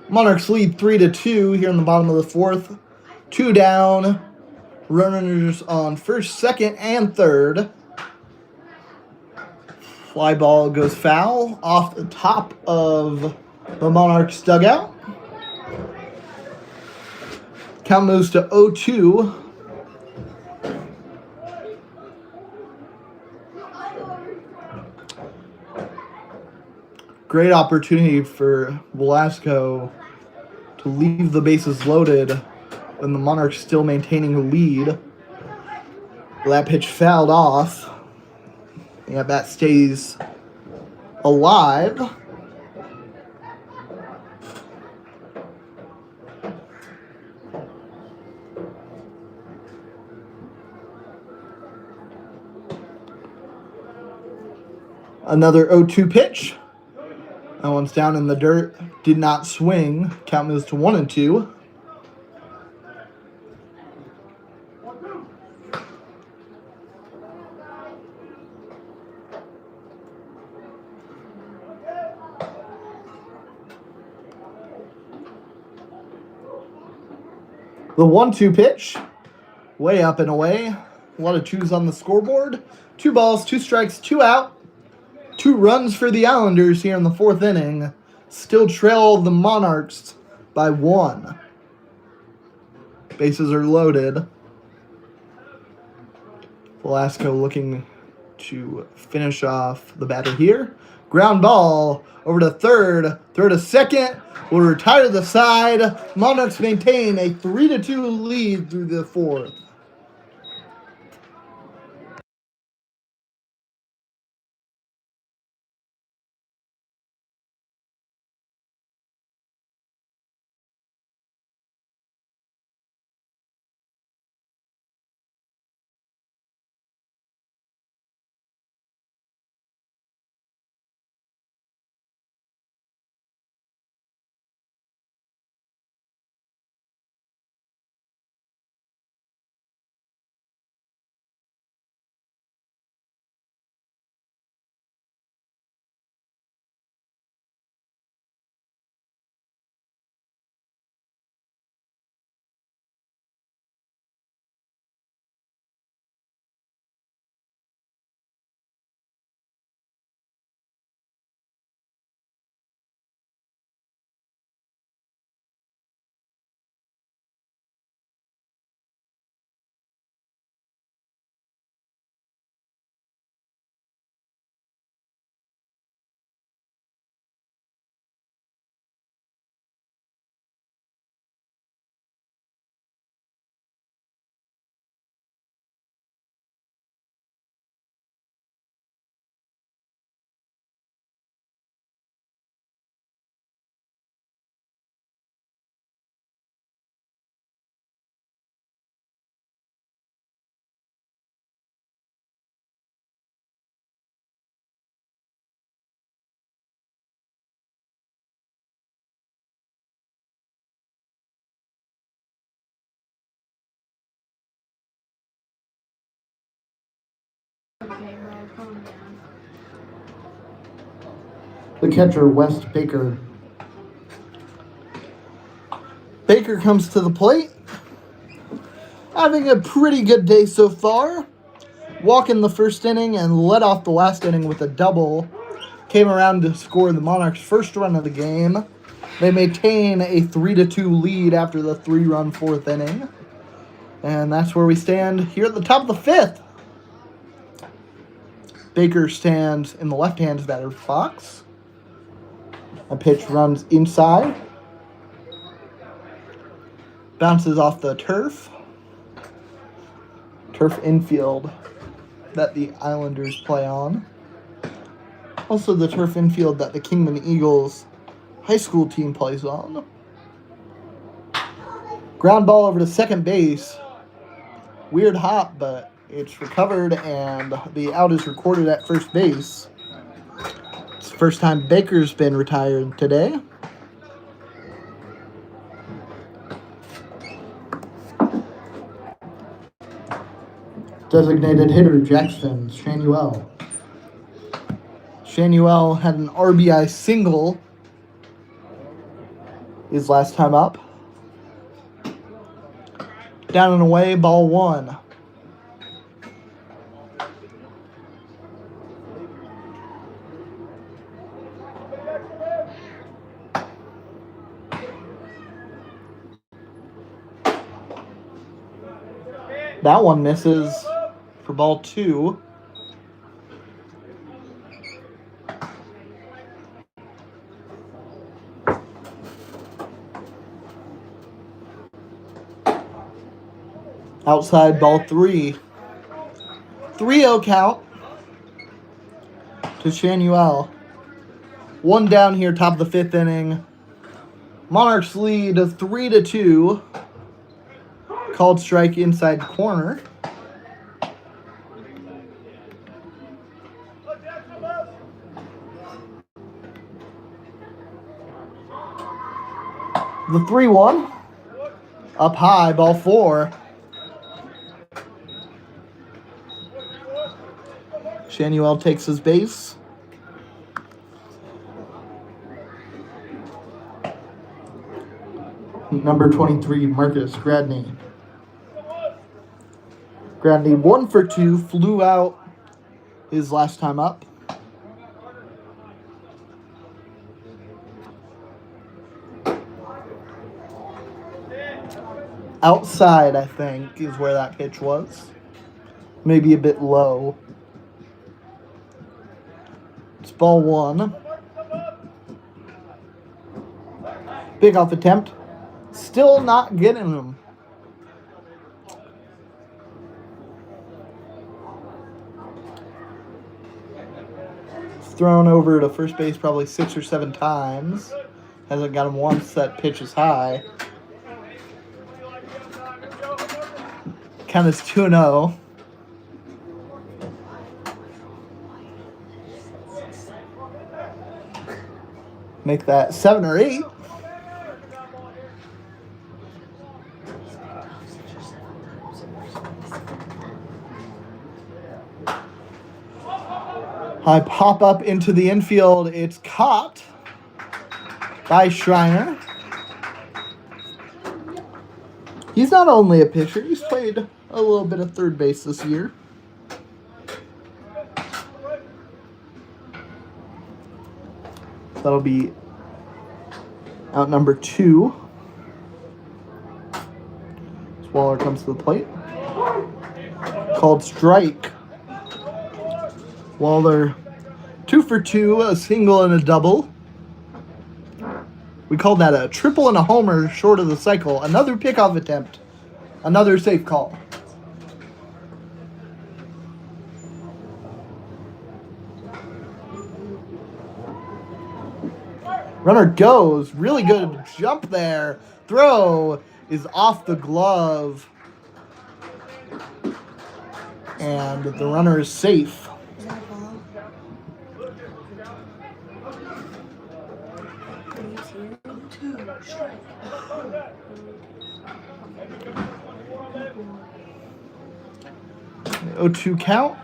Monarchs lead 3-2 here in the bottom of the 4th. 2 down. Runners on first, second, and third. Fly ball goes foul off the top of the Monarchs dugout. Count moves to 0-2. Great opportunity for Velasco to leave the bases loaded when the Monarchs still maintaining the lead. That pitch fouled off. Yeah, that stays alive. Another 0-2 pitch. That one's down in the dirt. Did not swing. Count moves to 1-2. The 1-2 pitch. Way up and away. A lot of twos on the scoreboard. 2 balls, 2 strikes, 2 out. 2 runs for the Islanders here in the 4th inning. Still trail the Monarchs by 1. Bases are loaded. Velasco looking to finish off the batter here. Ground ball over to third. Throw to second. Will retire to the side. Monarchs maintain a 3-2 lead through the 4th. Okay, bro, calm down. The catcher, West Baker. Baker comes to the plate. Having a pretty good day so far. Walk in the 1st inning and led off the last inning with a double. Came around to score the Monarchs' first run of the game. They maintain a 3-2 lead after the 3-run 4th inning. And that's where we stand here at the top of the 5th. Baker stands in the left-hand batter's box. A pitch runs inside. Bounces off the turf. Turf infield that the Islanders play on. Also the turf infield that the Kingman Eagles high school team plays on. Ground ball over to second base. Weird hop, but it's recovered and the out is recorded at first base. It's the first time Baker's been retired today. Designated hitter, Jackson Shanuel. Shanuel had an RBI single his last time up. Down and away, ball 1. That one misses for ball 2. Outside, ball 3. 3-0 count to Shanuel. 1 down here, top of the 5th inning. Monarchs lead 3-2. Called strike inside corner. The 3-1. Up high, ball 4. Shanuel takes his base. Number 23, Marcus Gradney. Grounded 1 for 2, flew out his last time up. Outside, I think, is where that pitch was. Maybe a bit low. It's ball 1. Pickoff attempt. Still not getting him. Thrown over to first base probably 6 or 7 times. Hasn't got him once. That pitch is high. Count is 2-0. Make that 7 or 8. High pop up into the infield. It's caught by Schreiner. He's not only a pitcher, he's played a little bit of third base this year. That'll be out number 2. Waller comes to the plate. Called strike. Waller 2 for 2, a single and a double. We called that a triple and a homer short of the cycle. Another pickoff attempt. Another safe call. Runner goes. Really good jump there. Throw is off the glove. And the runner is safe. Is that a ball? The 0-2 count.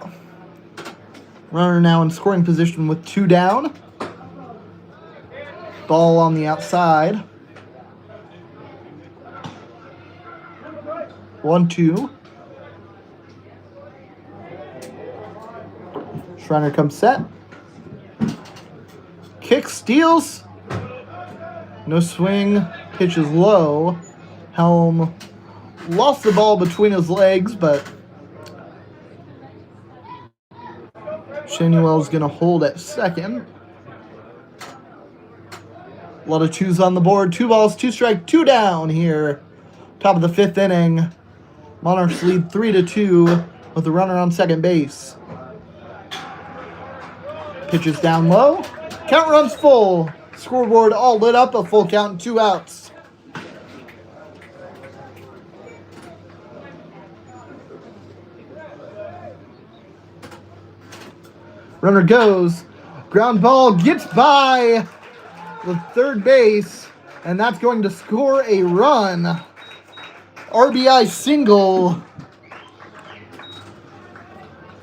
Runner now in scoring position with 2 down. Ball on the outside. 1-2. Schreiner comes set. Kick, steals. No swing. Pitch is low. Helm lost the ball between his legs, but Shanuel's going to hold at second. A lot of twos on the board. 2 balls, 2 strike, 2 down here. Top of the 5th inning. Monarchs lead 3-2 with the runner on second base. Pitches down low. Count runs full. Scoreboard all lit up. A full count and 2 outs. Runner goes. Ground ball gets by the third base. And that's going to score a run. RBI single.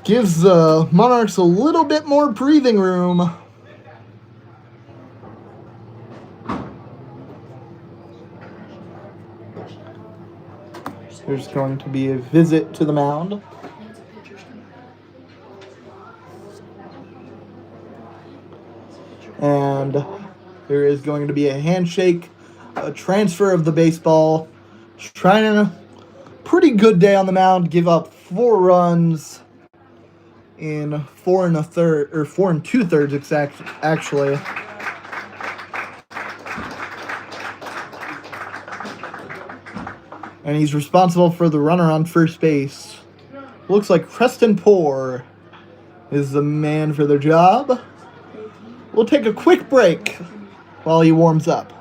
Gives the Monarchs a little bit more breathing room. There's going to be a visit to the mound. And there is going to be a handshake, a transfer of the baseball. Trying a pretty good day on the mound, give up 4 runs in 4 2/3 actually. And he's responsible for the runner on first base. Looks like Preston Poor is the man for the job. We'll take a quick break while he warms up.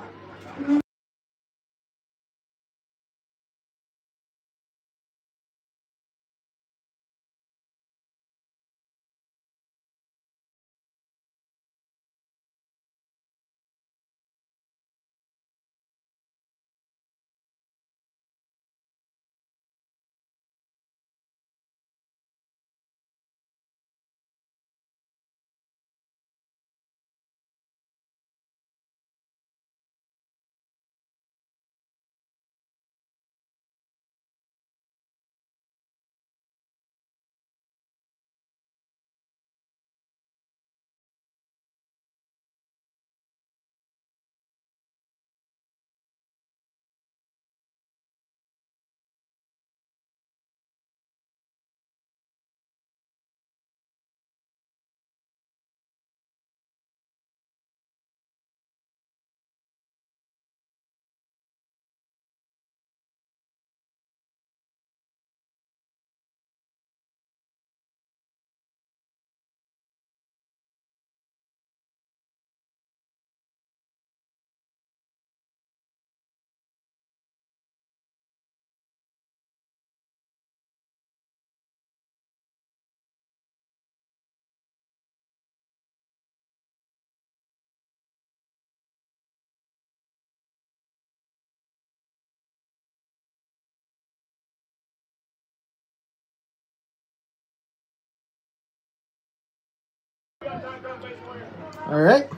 All right.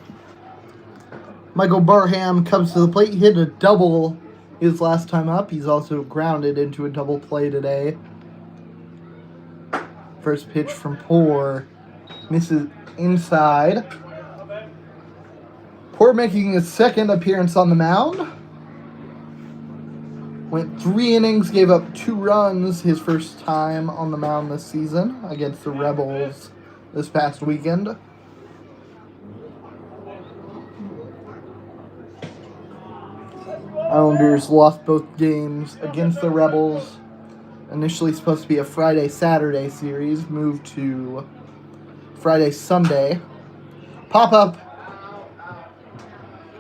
Michael Barham comes to the plate. He hit a double his last time up. He's also grounded into a double play today. First pitch from Poor. Misses inside. Poor making his second appearance on the mound. Went 3 innings, gave up 2 runs his first time on the mound this season against the Rebels this past weekend. Islanders lost both games against the Rebels. Initially supposed to be a Friday-Saturday series, moved to Friday-Sunday. Pop-up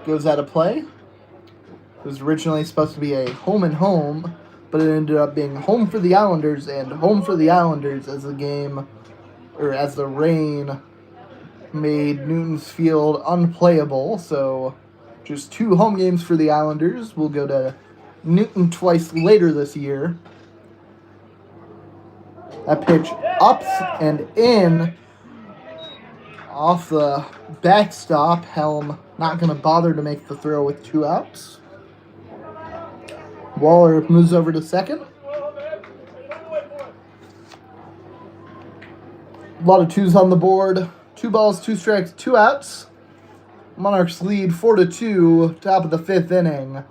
goes out of play. It was originally supposed to be a home and home, but it ended up being home for the Islanders and home for the Islanders as the rain made Newton's Field unplayable. So just 2 home games for the Islanders. We'll go to Newton twice later this year. That pitch ups and in off the backstop. Helm not going to bother to make the throw with 2 outs. Waller moves over to second. A lot of 2s on the board. 2 balls, 2 strikes, 2 outs. Monarchs lead 4-2, top of the 5th inning.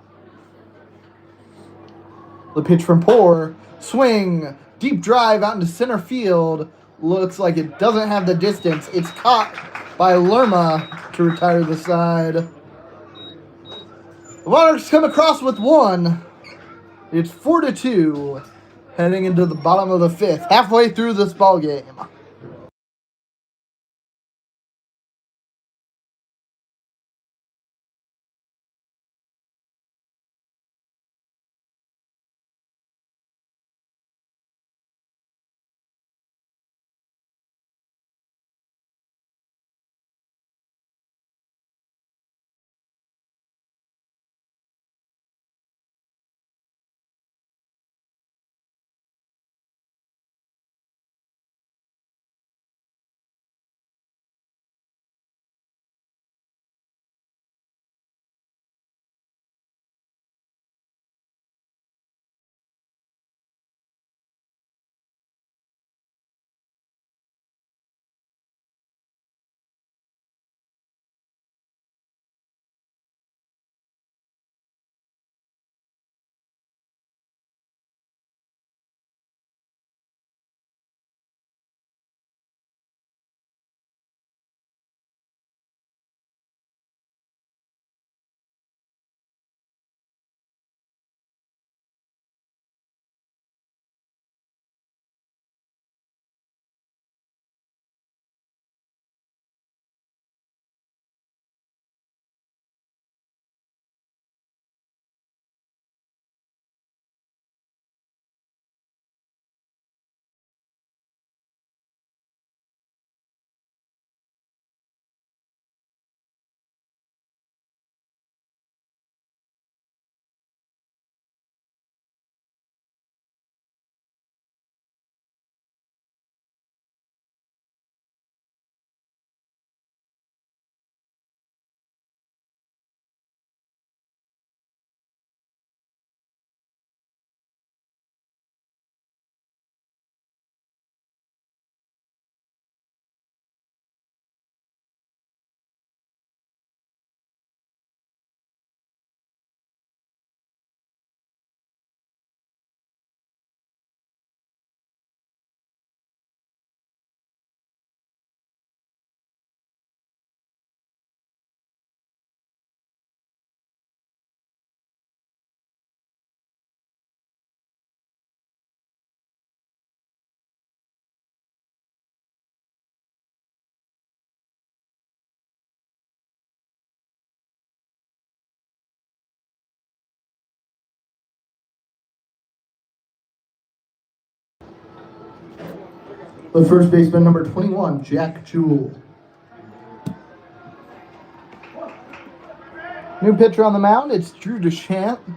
The pitch from Poor. Swing. Deep drive out into center field. Looks like it doesn't have the distance. It's caught by Lerma to retire the side. The Monarchs come across with 1. It's 4-2, heading into the bottom of the 5th, halfway through this ball game. The first baseman, number 21, Jack Jewell. New pitcher on the mound, it's Drew Deschamps.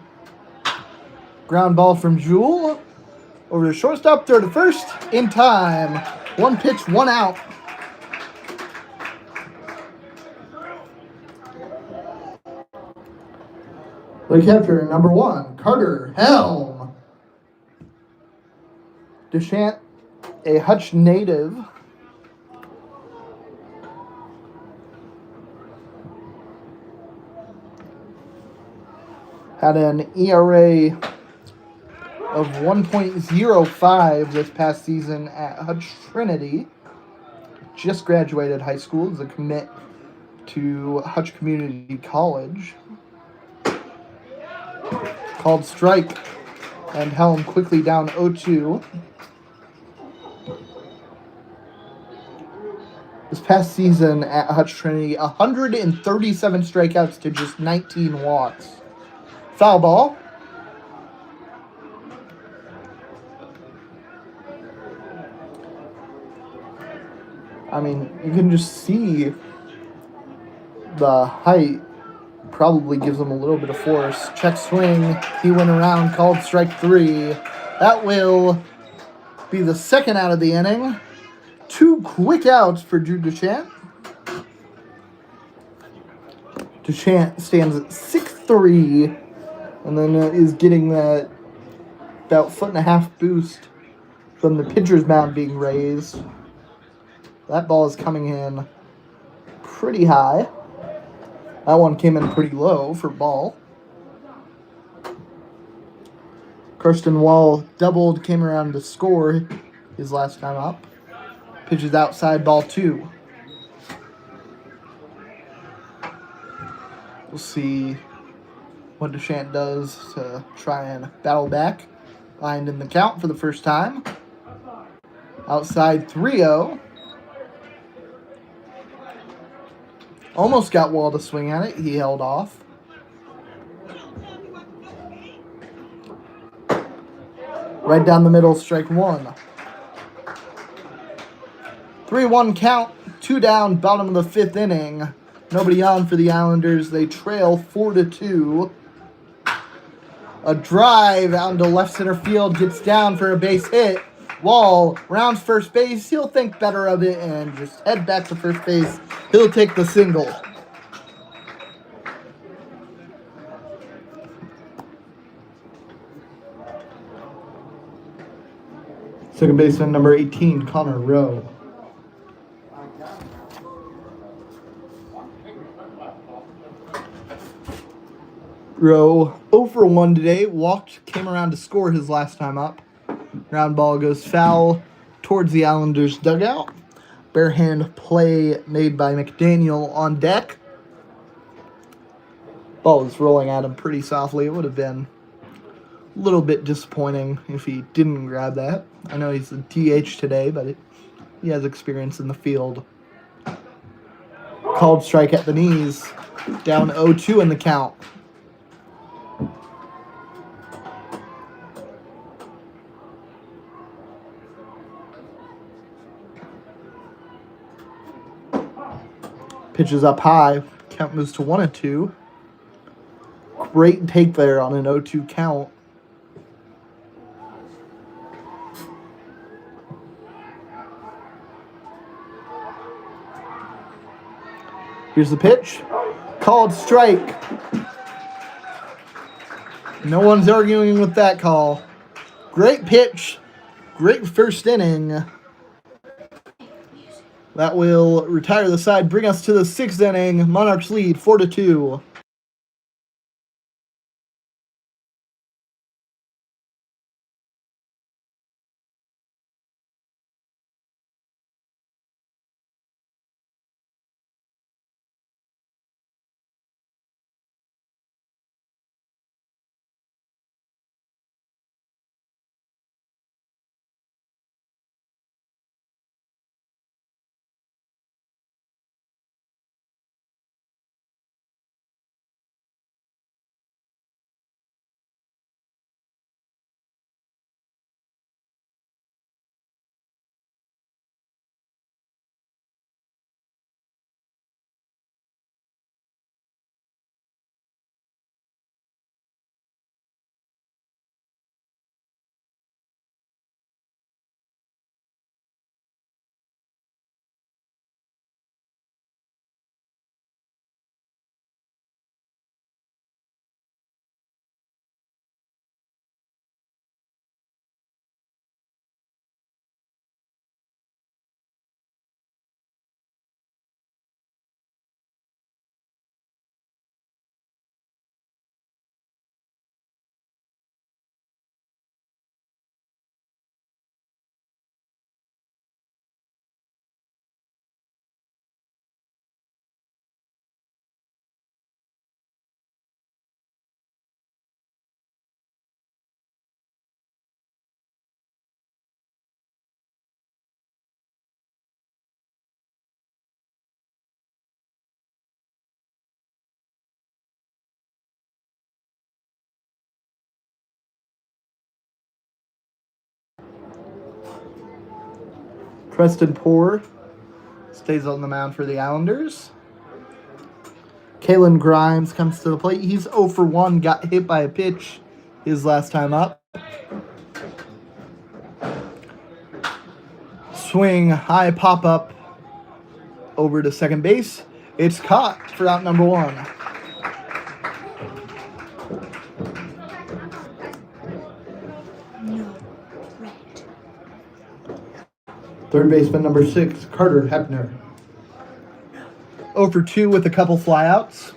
Ground ball from Jewell. Over to shortstop, third to first, in time. 1 pitch, 1 out. The catcher, number 1, Carter Helm. Deshant, a Hutch native. Had an ERA of 1.05 this past season at Hutch Trinity. Just graduated high school as a commit to Hutch Community College. Called strike, and Helm quickly down 0-2. This past season at Hutch Trinity, 137 strikeouts to just 19 walks. Foul ball. I mean, you can just see the height probably gives him a little bit of force. Check swing. He went around, called strike 3. That will be the second out of the inning. 2 quick outs for Drew Deshant. Deshant stands at 6'3", and then is getting that about 1.5-foot boost from the pitcher's mound being raised. That ball is coming in pretty high. That one came in pretty low for ball. Kirsten Wall doubled, came around to score his last time up. Pitches outside, ball 2. We'll see what Deshant does to try and battle back. Behind in the count for the first time. Outside 3-0. Almost got Wall to swing at it. He held off. Right down the middle, strike 1. 3-1 count. 2 down, bottom of the 5th inning. Nobody on for the Islanders. They trail 4-2. A drive out into left center field. Gets down for a base hit. Wall rounds first base. He'll think better of it and just head back to first base. He'll take the single. Second baseman number 18, Connor Rowe. Rowe 0 for 1 today. Walked, came around to score his last time up. Ground ball goes foul towards the Islanders' dugout. Bare hand play made by McDaniel on deck. Ball was rolling at him pretty softly. It would have been a little bit disappointing if he didn't grab that. I know he's a DH today, but he has experience in the field. Called strike at the knees. Down 0-2 in the count. Pitches up high. Count moves to 1-2. Great take there on an 0-2 count. Here's the pitch. Called strike. No one's arguing with that call. Great pitch. Great first inning. That will retire the side, bring us to the 6th inning. Monarchs lead 4-2. Preston Poor stays on the mound for the Islanders. Kalen Grimes comes to the plate. He's 0 for 1, got hit by a pitch his last time up. Swing, high pop up over to second base. It's caught for out number 1. Third baseman number 6, Carter Hepner. 0 for 2 with a couple flyouts.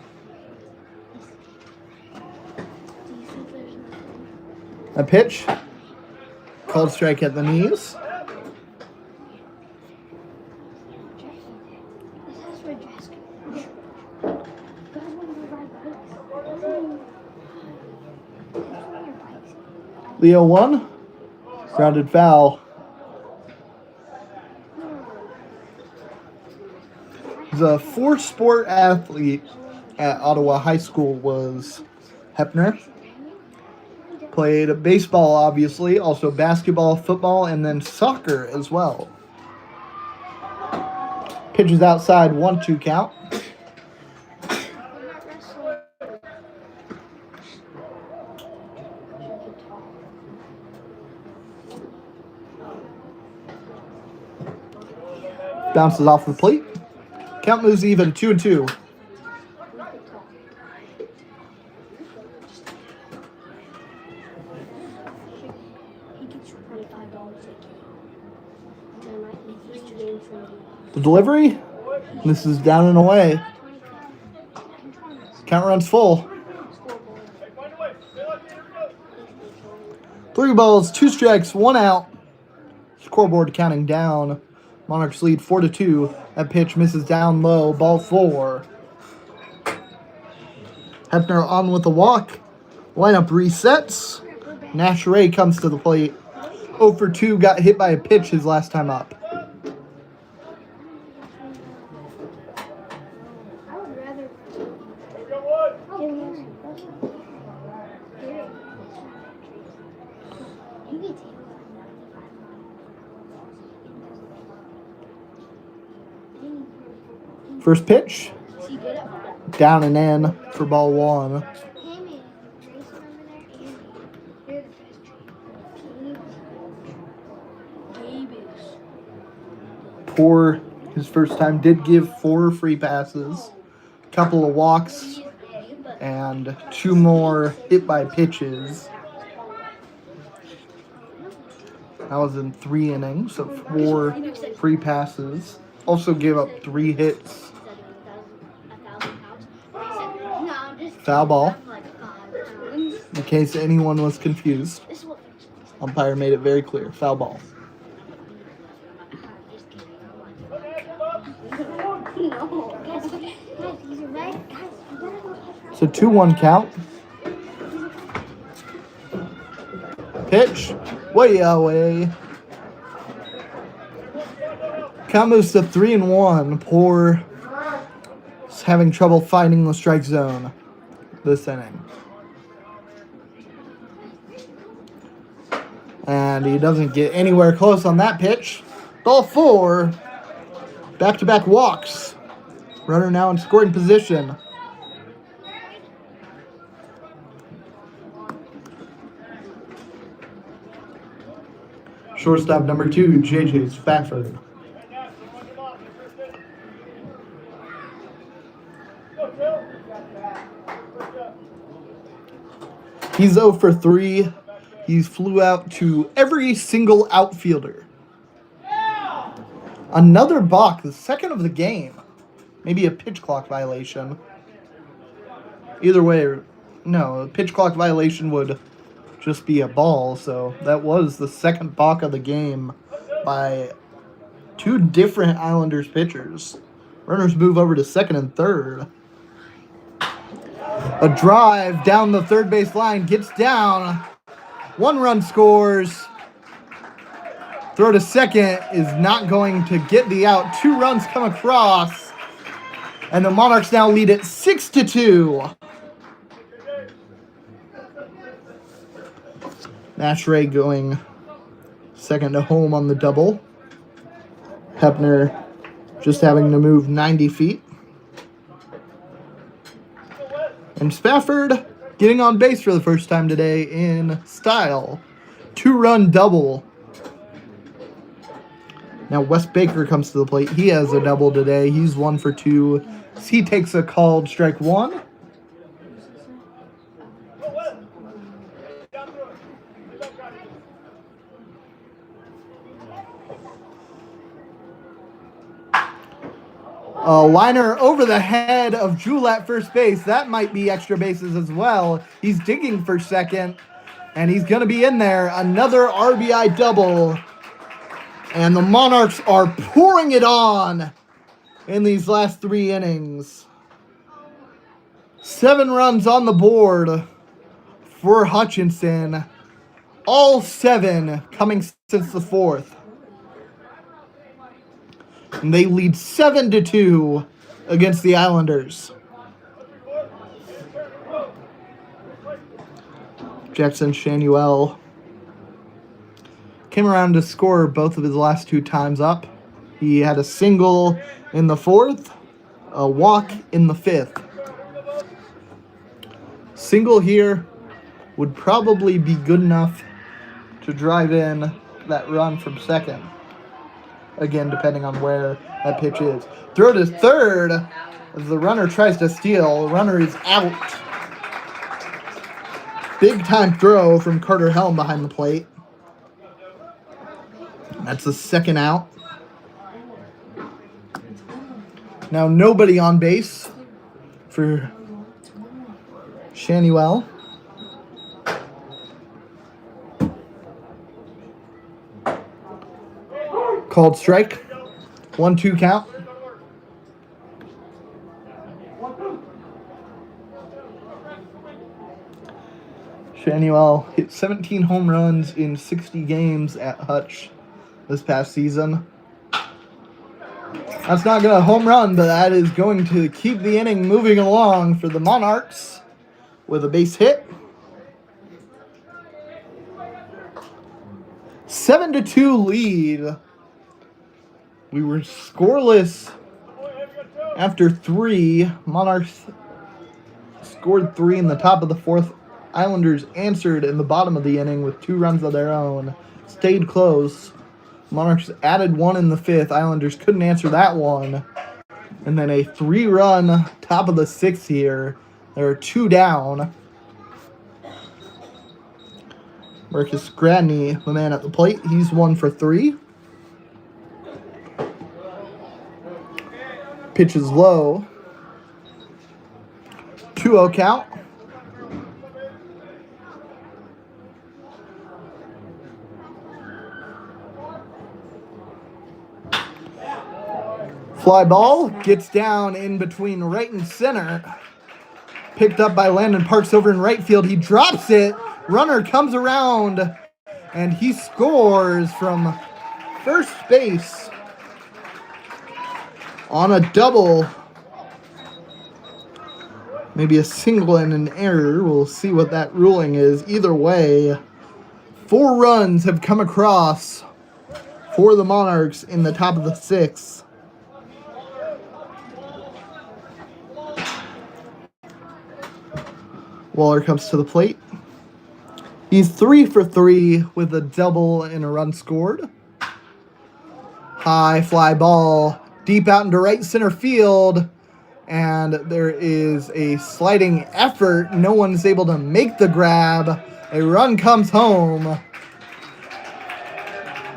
A pitch. Called strike at the knees. Leo 1. Grounded foul. The four-sport athlete at Ottawa High School was Hepner. Played baseball, obviously, also basketball, football, and then soccer as well. Pitches outside, 1-2 count. Bounces off the plate. Count moves even, 2-2. The delivery. This is down and away. Count runs full. 3 balls, 2 strikes, 1 out. Scoreboard counting down. Monarchs lead 4-2. That pitch misses down low. Ball 4. Hepner on with a walk. Lineup resets. Nash Ray comes to the plate. 0 for 2. Got hit by a pitch his last time up. First pitch, down and in for ball 1. Poor, his first time, did give 4 free passes, couple of walks, and 2 more hit by pitches. That was in 3 innings, so 4 free passes. Also gave up 3 hits. Foul ball. In case anyone was confused. Umpire made it very clear. Foul ball. So 2-1 count. Pitch. Way away. Count moves to 3-1. Poor is having trouble finding the strike zone this inning. And he doesn't get anywhere close on that pitch. Ball 4. Back-to-back walks. Runner now in scoring position. Shortstop number 2, J.J. Spafford. He's 0 for 3. He flew out to every single outfielder. Another balk, the second of the game. Maybe a pitch clock violation. Either way, no, a pitch clock violation would just be a ball. So that was the second balk of the game by 2 different Islanders pitchers. Runners move over to second and third. A drive down the third base line, gets down. 1 run scores. Throw to second is not going to get the out. 2 runs come across. And the Monarchs now lead it 6-2. Nash Ray going second to home on the double. Hepner just having to move 90 feet. And Spafford getting on base for the first time today in style. 2-run double. Now Wes Baker comes to the plate. He has a double today. He's 1 for 2. He takes a called strike 1. A liner over the head of Jewell at first base. That might be extra bases as well. He's digging for second, and he's going to be in there. Another RBI double. And the Monarchs are pouring it on in these last 3 innings. 7 runs on the board for Hutchinson. All 7 coming since the 4th. And they lead 7-2 against the Islanders. Jackson Shanuel came around to score both of his last 2 times up. He had a single in the 4th, a walk in the 5th. Single here would probably be good enough to drive in that run from second. Again, depending on where that pitch is. Throw to third as the runner tries to steal. The runner is out. Big time throw from Carter Helm behind the plate. That's the second out. Now nobody on base for Shanuel. Called strike. 1-2 count. Shanuel hit 17 home runs in 60 games at Hutch this past season. That's not going to home run, but that is going to keep the inning moving along for the Monarchs with a base hit. 7-2 lead. We were scoreless after 3. Monarchs scored 3 in the top of the 4th. Islanders answered in the bottom of the inning with 2 runs of their own. Stayed close. Monarchs added 1 in the 5th. Islanders couldn't answer that one. And then a 3-run top of the 6th here. There are 2 down. Marcus Gradney, the man at the plate. He's 1 for 3. Pitch is low. 2-0 count. Fly ball gets down in between right and center. Picked up by Landon Parks over in right field. He drops it. Runner comes around and he scores from first base on a double. Maybe a single and an error. We'll see what that ruling is. Either way, 4 runs have come across for the Monarchs in the top of the 6th. Waller comes to the plate. He's 3 for 3 with a double and a run scored. High fly ball deep out into right center field. And there is a sliding effort. No one's able to make the grab. A run comes home.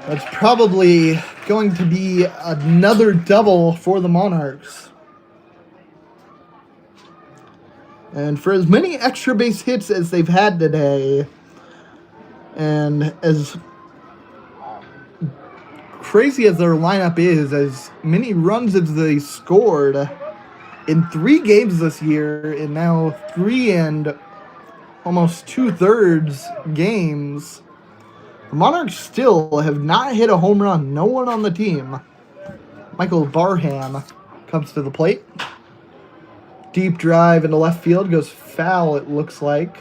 That's probably going to be another double for the Monarchs. And for as many extra base hits as they've had today, and as crazy as their lineup is, as many runs as they scored in 3 games this year, and now 3 and almost 2/3 games, the Monarchs still have not hit a home run. No one on the team. Michael Barham comes to the plate. Deep drive into left field, goes foul, it looks like.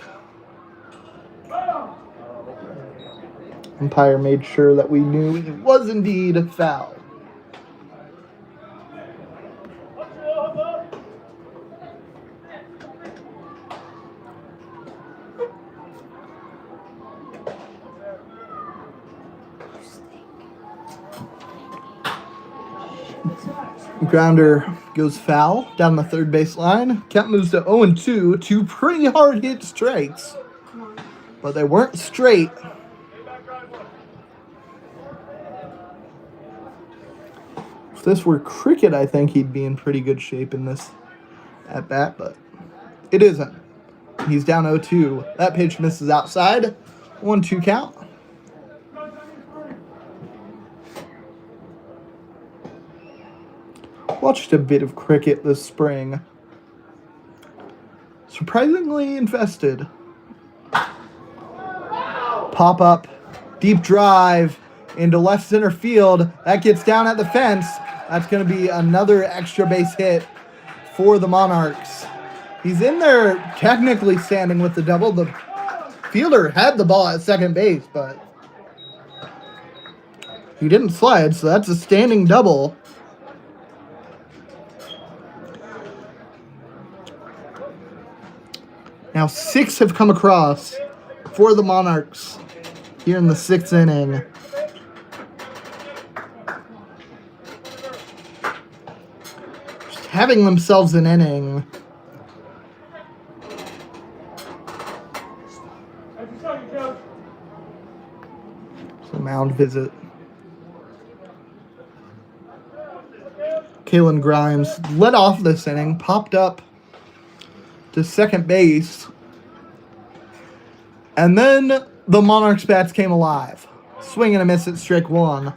Umpire made sure that we knew it was indeed foul. Grounder goes foul down the third base line. Count moves to 0-2. Two pretty hard hit strikes, Come on. but they weren't straight. If this were cricket, I think he'd be in pretty good shape in this at bat, but it isn't. He's down 0-2. That pitch misses outside. 1-2 count. Watched a bit of cricket this spring. Surprisingly invested. Pop up, deep drive into left center field. That gets down at the fence. That's going to be another extra base hit for the Monarchs. He's in there technically standing with the double. The fielder had the ball at second base, but he didn't slide, so that's a standing double. Now 6 have come across for the Monarchs here in the 6th inning. Just having themselves an inning. It's a mound visit. Kalen Grimes led off this inning, popped up to second base, and then the Monarchs bats came alive. Swing and a miss at strike one.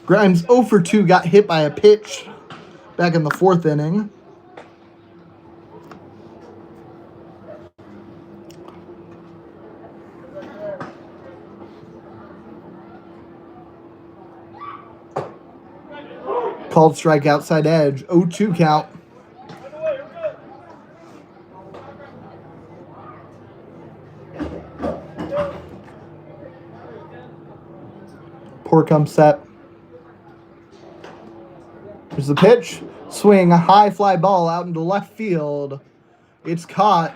Grimes 0 for 2 got hit by a pitch back in the 4th inning. Called strike outside edge. 0-2 count. Poor come set. Here's the pitch. Swing, a high fly ball out into left field. It's caught.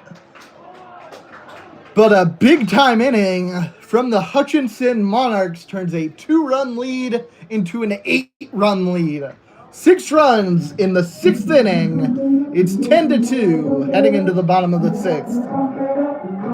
But a big time inning from the Hutchinson Monarchs turns a 2-run lead into an 8-run lead. 6 runs in the 6th inning. It's 10-2 heading into the bottom of the 6th.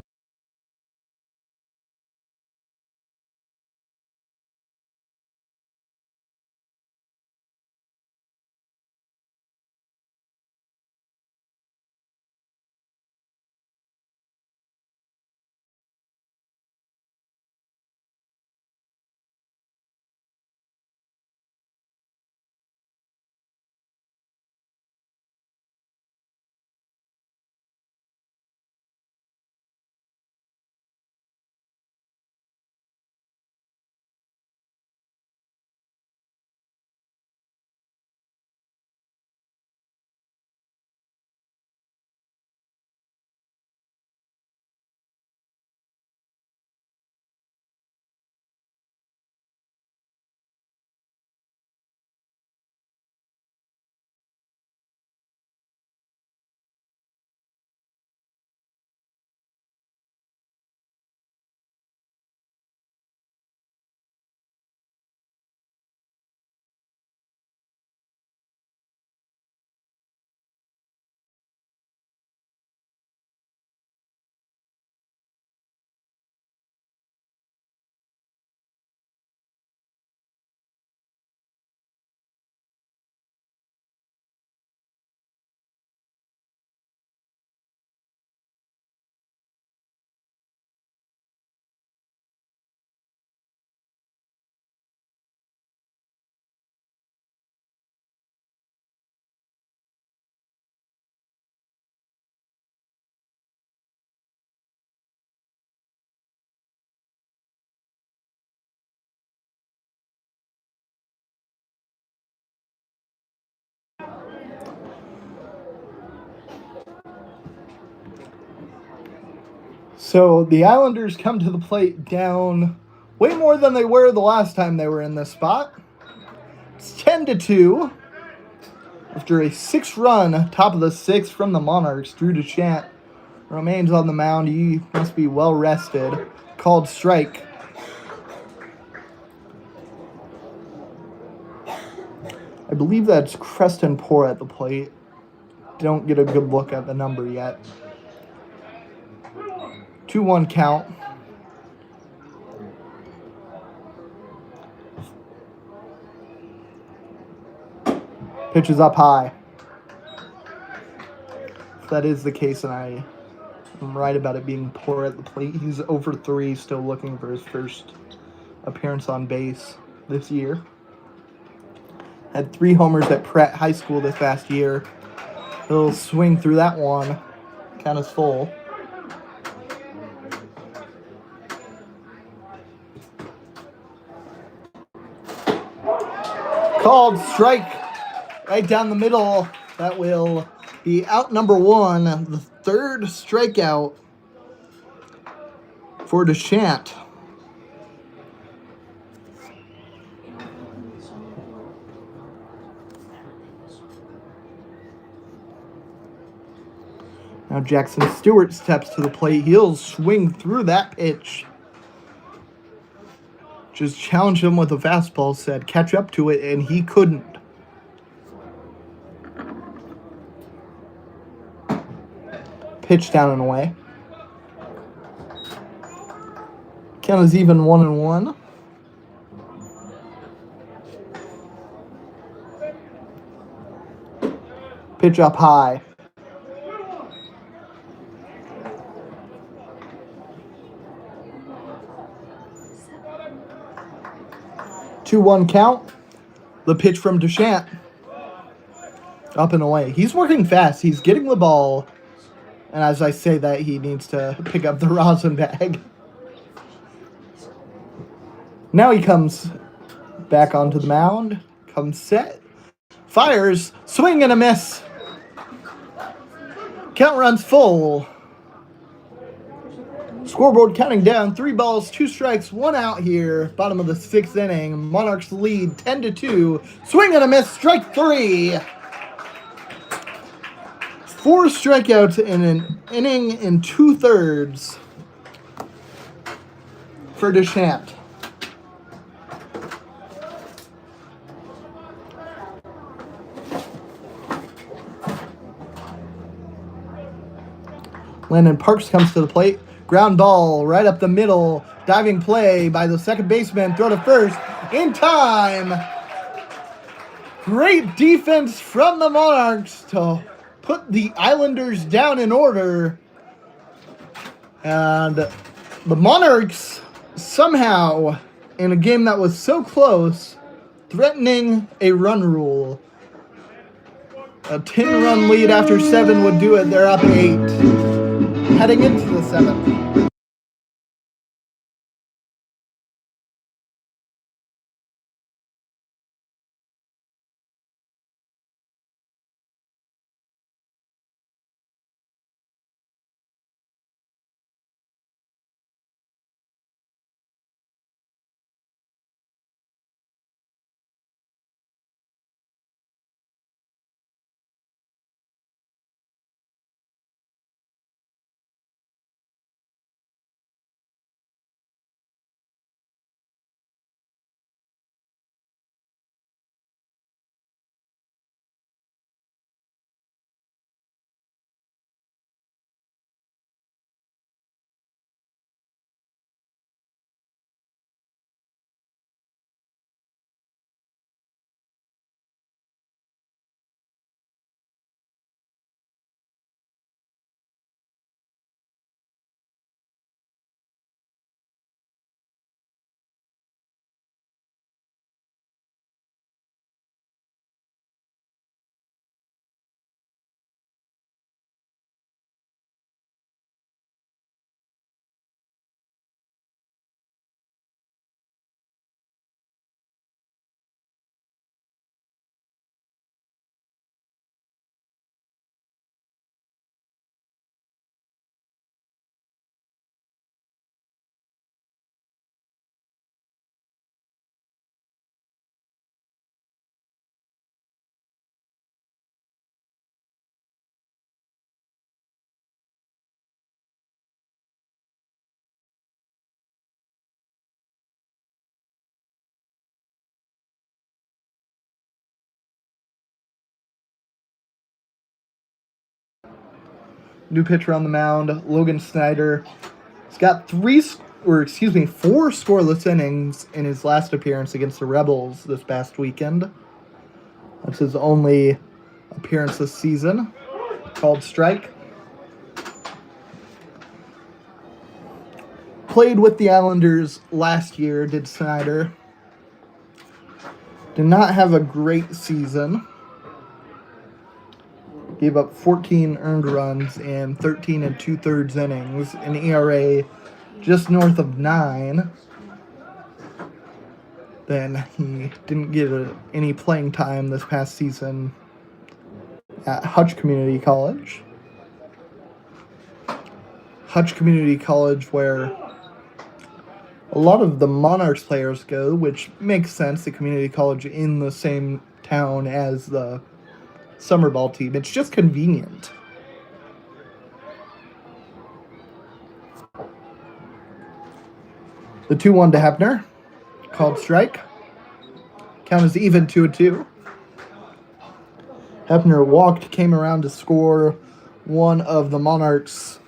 So the Islanders come to the plate down way more than they were the last time they were in this spot. It's 10-2 after a 6-run top of the 6th from the Monarchs. Drew DeChant remains on the mound. He must be well rested. Called strike. believe that's Creston Poor at the plate. Don't get a good look at the number yet. 2-1 count. Pitch is up high. If that is the case, and I am right about it being Poor at the plate, he's over 3, still looking for his first appearance on base this year. Had 3 homers at Pratt High School this past year. He'll swing through that one. Count is full. Called strike right down the middle. That will be out number 1. The third strikeout for Deshant. Now Jackson Stewart steps to the plate. He'll swing through that pitch. Just challenged him with a fastball, said catch up to it, and he couldn't. Pitch down and away. Count is even 1-1. Pitch up high. Two 2-1 count. The pitch from Deshant. Up and away. He's working fast. He's getting the ball. And as I say that, he needs to pick up the rosin bag. Now he comes back onto the mound. Comes set. Fires. Swing and a miss. Count runs full. Scoreboard counting down. 3 balls, 2 strikes, 1 out here. Bottom of the 6th inning. Monarchs lead 10-2. Swing and a miss. Strike 3. 4 strikeouts in an inning and 2/3 for Deshant. Landon Parks comes to the plate. Ground ball right up the middle. Diving play by the second baseman. Throw to first. In time. Great defense from the Monarchs to put the Islanders down in order. And the Monarchs somehow, in a game that was so close, threatening a run rule. A 10-run lead after 7 would do it. They're up 8. Heading into the 7th. New pitcher on the mound, Logan Snyder. He's got four scoreless innings in his last appearance against the Rebels this past weekend. That's his only appearance this season. Called strike. Played with the Islanders last year, did Snyder. Did not have a great season. Gave up 14 earned runs in 13 2/3 innings, an ERA just north of 9. Then he didn't get any playing time this past season at Hutch Community College. Hutch Community College, where a lot of the Monarchs players go, which makes sense, the community college in the same town as the summer ball team. It's just convenient. The 2-1 to Hefner. Called strike. Count is even 2-2. Hefner walked, came around to score one of the Monarchs'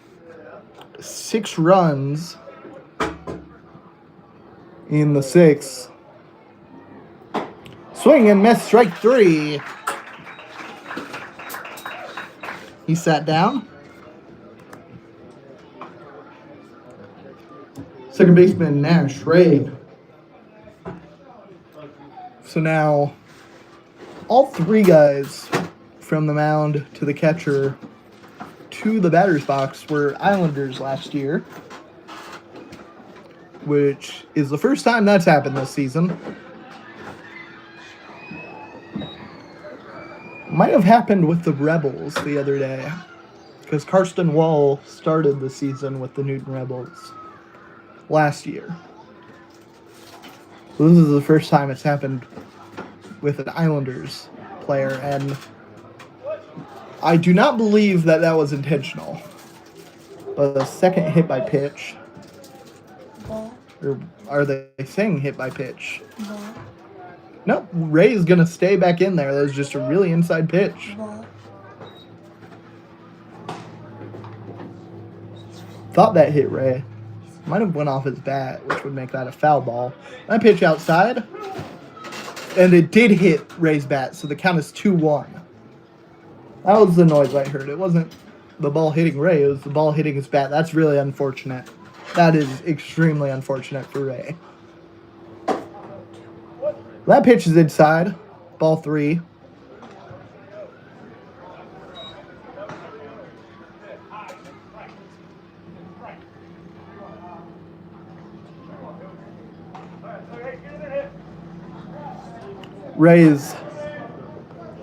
6 runs in the 6th. Swing and miss, strike 3. He sat down. Second baseman Nash Ray. So now, all 3 guys from the mound to the catcher to the batter's box were Islanders last year, which is the first time that's happened this season. Might have happened with the Rebels the other day, because Karsten Wall started the season with the Newton Rebels last year. So this is the first time it's happened with an Islanders player, and I do not believe that that was intentional. But the second hit by pitch, or are they saying hit by pitch? Nope, Ray is going to stay back in there. That was just a really inside pitch. Thought that hit Ray. Might have went off his bat, which would make that a foul ball. That pitch outside, and it did hit Ray's bat, so the count is 2-1. That was the noise I heard. It wasn't the ball hitting Ray, it was the ball hitting his bat. That's really unfortunate. That is extremely unfortunate for Ray. That pitch is inside. Ball 3.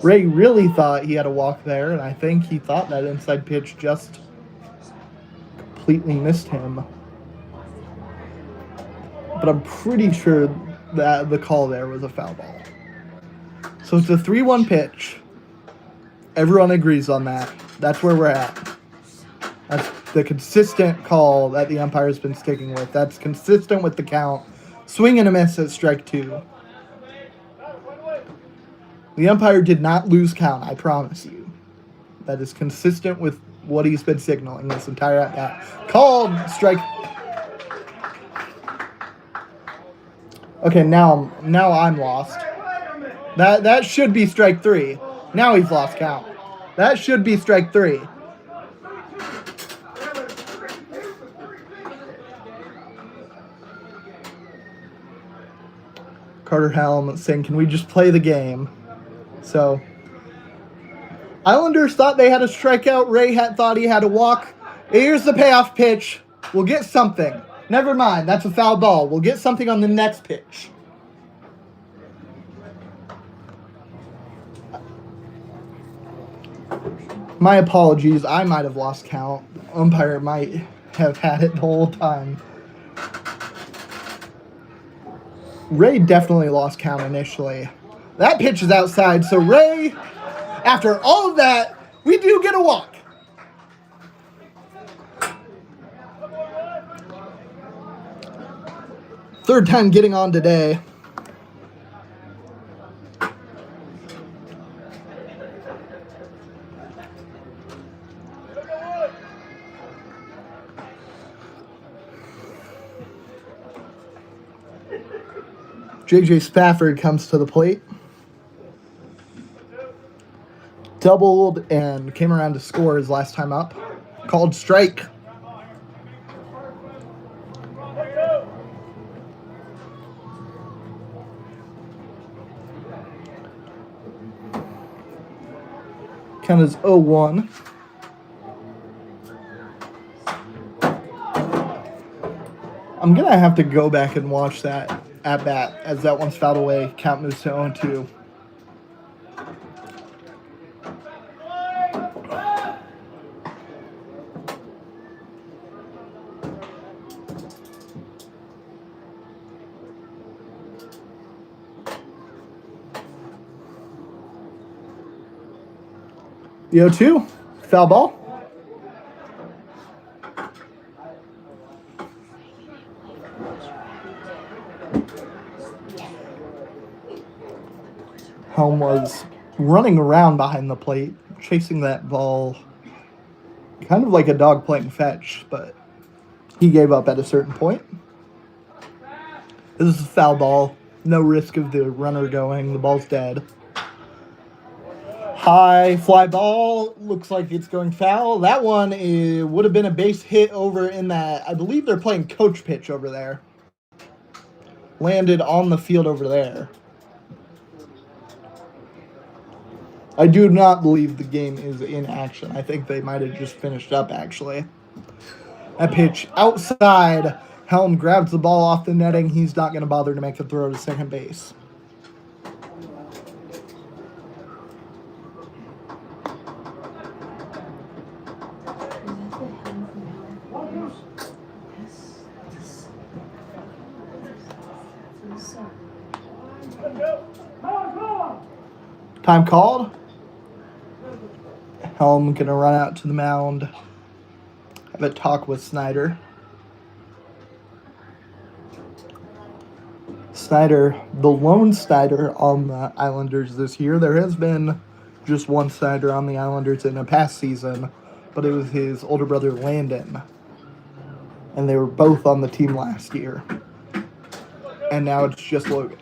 Ray really thought he had a walk there, and I think he thought that inside pitch just completely missed him. But I'm pretty sure that the call there was a foul ball. So it's a 3-1 pitch. Everyone agrees on that. That's where we're at. That's the consistent call that the umpire's been sticking with. That's consistent with the count. Swing and a miss at strike 2. The umpire did not lose count, I promise you. That is consistent with what he's been signaling this entire at-bat. Called strike. Okay, now I'm lost. That should be strike 3. Now he's lost count. That should be strike 3. Carter Helm saying, can we just play the game? So, Islanders thought they had a strikeout. Ray thought he had a walk. Here's the payoff pitch. We'll get something. Never mind, that's a foul ball. We'll get something on the next pitch. My apologies. I might have lost count. The umpire might have had it the whole time. Ray definitely lost count initially. That pitch is outside, so Ray, after all of that, we do get a walk. Third time getting on today. JJ Spafford comes to the plate. Doubled and came around to score his last time up. Called strike. Count is 0-1. I'm going to have to go back and watch that at bat as that one's fouled away. Count moves to 0-2. The 0-2. Foul ball. Helm was running around behind the plate, chasing that ball, kind of like a dog playing fetch, but he gave up at a certain point. This is a foul ball. No risk of the runner going. The ball's dead. High fly ball. Looks like it's going foul. That one would have been a base hit over in that. I believe they're playing coach pitch over there. Landed on the field over there. I do not believe the game is in action. I think they might have just finished up, actually. That pitch outside. Helm grabs the ball off the netting. He's not going to bother to make the throw to second base. Time called. Helm going to run out to the mound. Have a talk with Snyder. Snyder, the lone Snyder on the Islanders this year. There has been just one Snyder on the Islanders in a past season, but it was his older brother Landon. And they were both on the team last year. And now it's just Logan.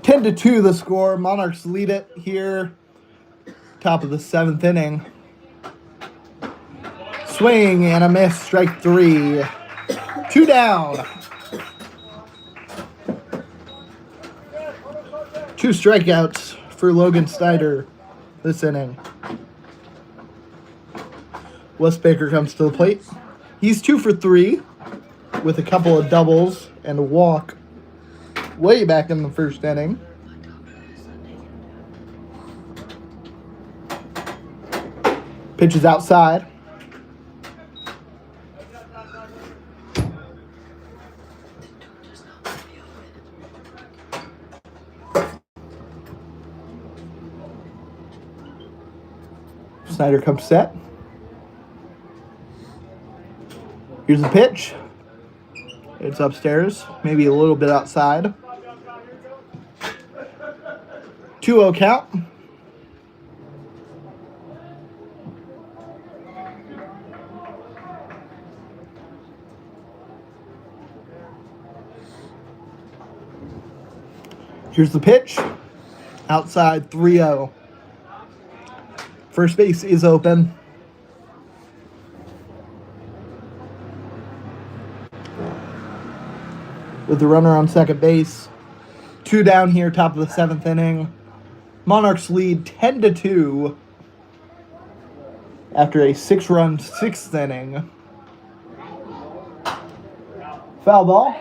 Ten to 2 the score. Monarchs lead it here. Top of the 7th inning. Swing and a miss. Strike 3. 2 down. 2 strikeouts for Logan Snyder this inning. Wes Baker comes to the plate. He's 2 for 3 with a couple of doubles and a walk way back in the first inning. Pitch is outside. Snyder comes set. Here's the pitch. It's upstairs, maybe a little bit outside. 2-0 count. Here's the pitch. Outside 3-0. First base is open. With the runner on second base. 2 down here, top of the 7th inning. Monarchs lead 10 to 2 after a 6-run 6th inning. Foul ball.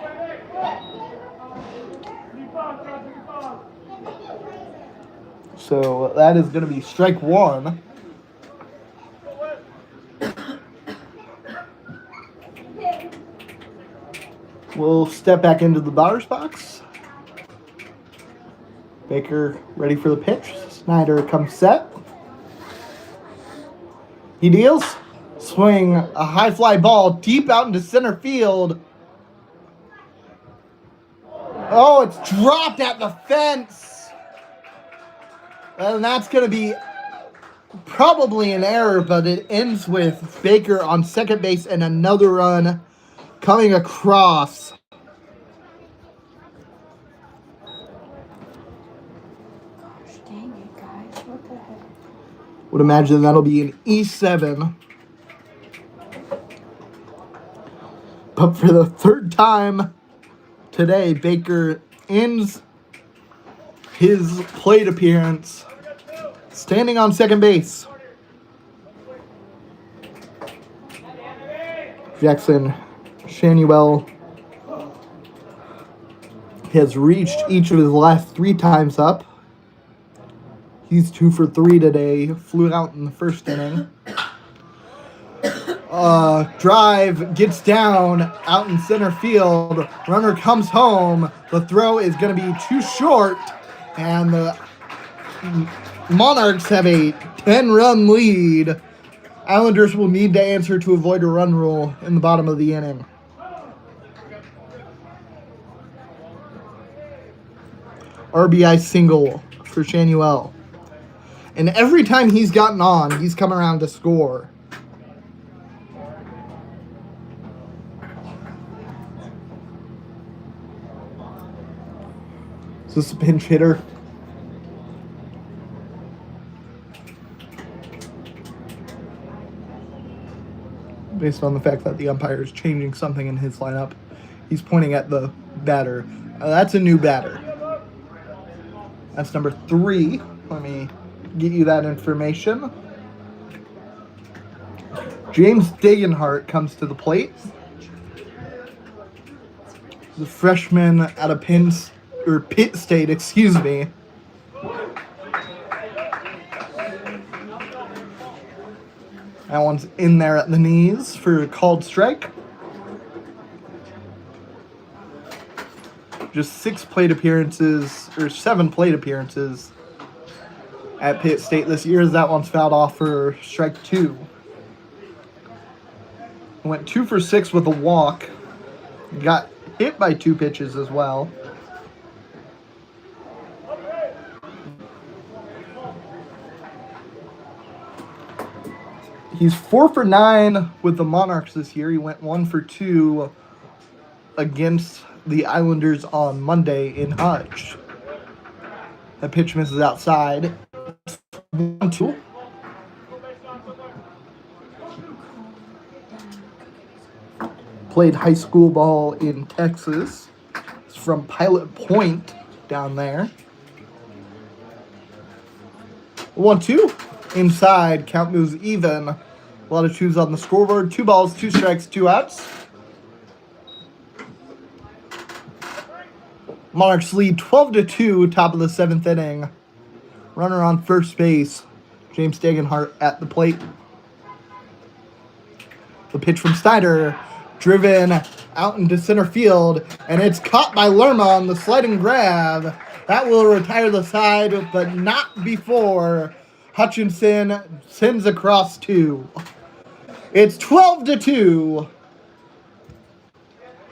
So that is going to be strike 1. We'll step back into the batter's box. Baker ready for the pitch. Snyder comes set. He deals. Swing a high fly ball deep out into center field. Oh, it's dropped at the fence. And that's going to be probably an error, but it ends with Baker on second base and another run coming across. Gosh dang it, guys. What the heck? Would imagine that'll be an E7. But for the third time today, Baker ends his plate appearance standing on second base. Jackson Shanuel has reached each of his last 3 times up. He's 2 for 3 today. Flew out in the first inning. Drive gets down out in center field. Runner comes home. The throw is going to be too short, and the Monarchs have a 10-run lead. Islanders will need to answer to avoid a run rule in the bottom of the inning. RBI single for Shanuel. And every time he's gotten on, he's come around to score. Is this a pinch hitter? Based on the fact that the umpire is changing something in his lineup, he's pointing at the batter. That's a new batter. That's number 3. Let me get you that information. James Degenhart comes to the plate. The freshman out of Pitt State, excuse me. That one's in there at the knees for a called strike. Just 7 plate appearances at Pitt State this year, as that one's fouled off for strike 2. Went 2 for 6 with a walk. Got hit by 2 pitches as well. He's 4 for 9 with the Monarchs this year. He went 1 for 2 against the Islanders on Monday in Hutch. That pitch misses outside. 1-2. Played high school ball in Texas. He's from Pilot Point down there. 1-2. Inside, count moves even. A lot of 2s on the scoreboard. 2 balls, 2 strikes, 2 outs. Monarchs lead 12-2, top of the 7th inning. Runner on first base, James Degenhart at the plate. The pitch from Snyder, driven out into center field, and it's caught by Lerma on the sliding grab. That will retire the side, but not before Hutchinson sends across 2. It's 12-2.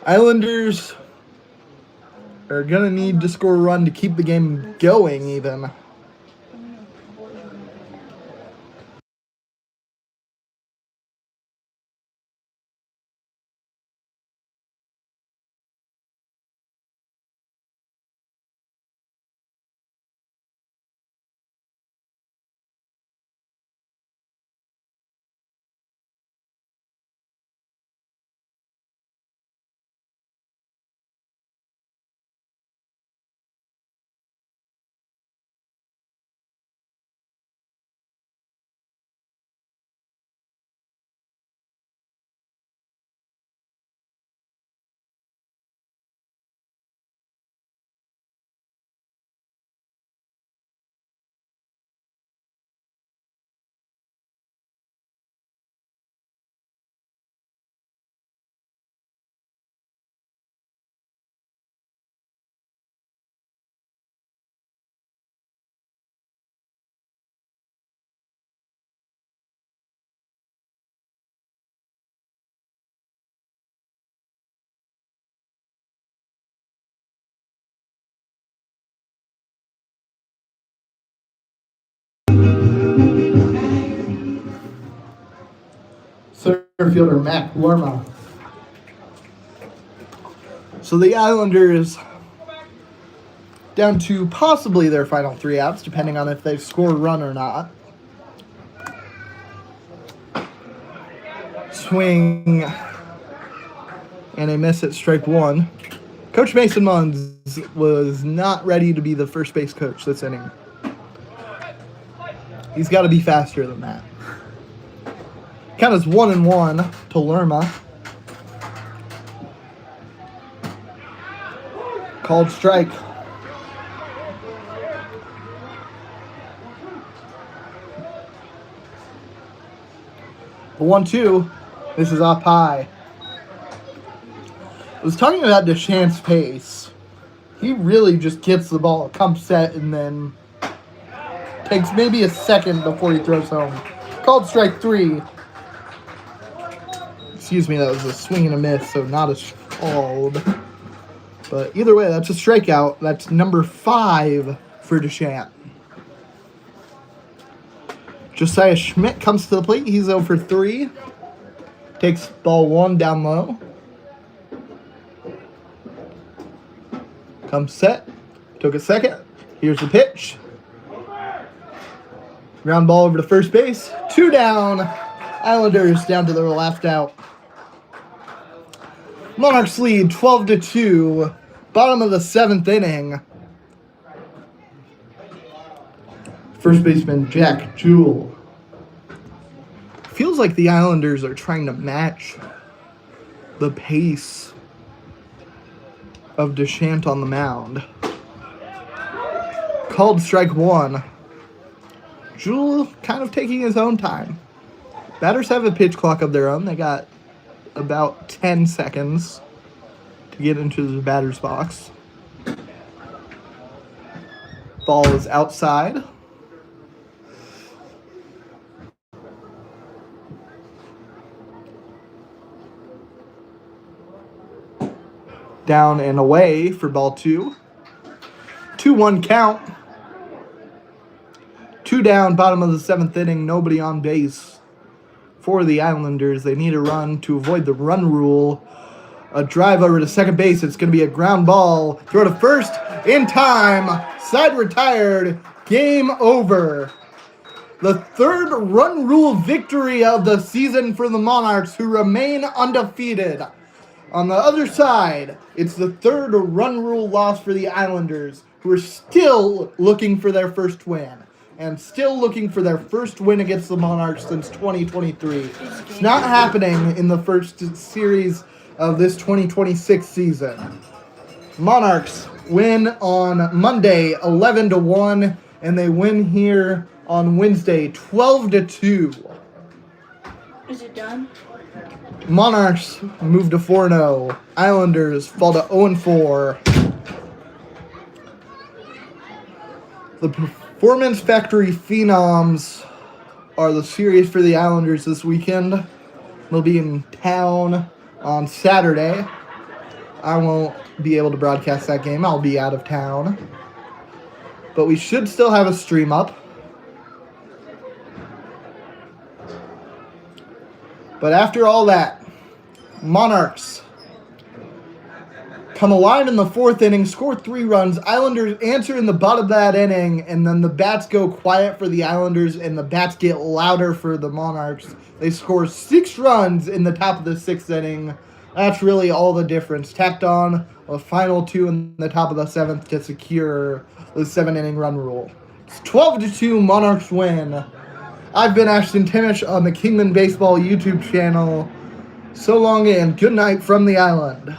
Islanders are going to need to score a run to keep the game going even. fielder Mac Lerma. So the Islanders down to possibly their final 3 outs, depending on if they score a run or not. Swing and a miss at strike 1. Coach Mason Munns was not ready to be the first base coach this inning. He's got to be faster than that. Count is 1-1 to Lerma. Called strike. The 1-2. This is up high. I was talking about Deshant's pace. He really just gets the ball, comes set, and then takes maybe a second before he throws home. Called strike 3. Excuse me, that was a swing and a miss, so not as called. But either way, that's a strikeout. That's number 5 for Deshant. Josiah Schmidt comes to the plate. He's 0 for 3. Takes ball 1 down low. Comes set. Took a second. Here's the pitch. Ground ball over to first base. 2 down. Islanders down to their last out. Monarchs lead 12-2. Bottom of the 7th inning. First baseman Jack Jewell. Feels like the Islanders are trying to match the pace of Deshant on the mound. Called strike 1. Jewell kind of taking his own time. Batters have a pitch clock of their own. They got about 10 seconds to get into the batter's box. Ball is outside. Down and away for ball 2. 2-1 count. 2 down, bottom of the 7th inning, nobody on base for the Islanders. They need a run to avoid the run rule. A drive over to second base. It's going to be a ground ball. Throw to first in time. Side retired. Game over. The 3rd run rule victory of the season for the Monarchs, who remain undefeated. On the other side, it's the 3rd run rule loss for the Islanders, who are still looking for their first win. And still looking for their first win against the Monarchs since 2023. It's not happening in the first series of this 2026 season. Monarchs win on Monday 11-1, and they win here on Wednesday 12-2. Is it done? Monarchs move to 4-0. Islanders fall to 0-4. The Performance Factory Phenoms are the series for the Islanders this weekend. They'll be in town on Saturday. I won't be able to broadcast that game. I'll be out of town. But we should still have a stream up. But after all that, Monarchs come alive in the 4th inning, score 3 runs. Islanders answer in the bottom of that inning, and then the bats go quiet for the Islanders, and the bats get louder for the Monarchs. They score 6 runs in the top of the 6th inning. That's really all the difference. Tacked on a final 2 in the top of the 7th to secure the 7-inning run rule. It's 12-2, Monarchs win. I've been Ashton Timish on the Kingman Baseball YouTube channel. So long and good night from the island.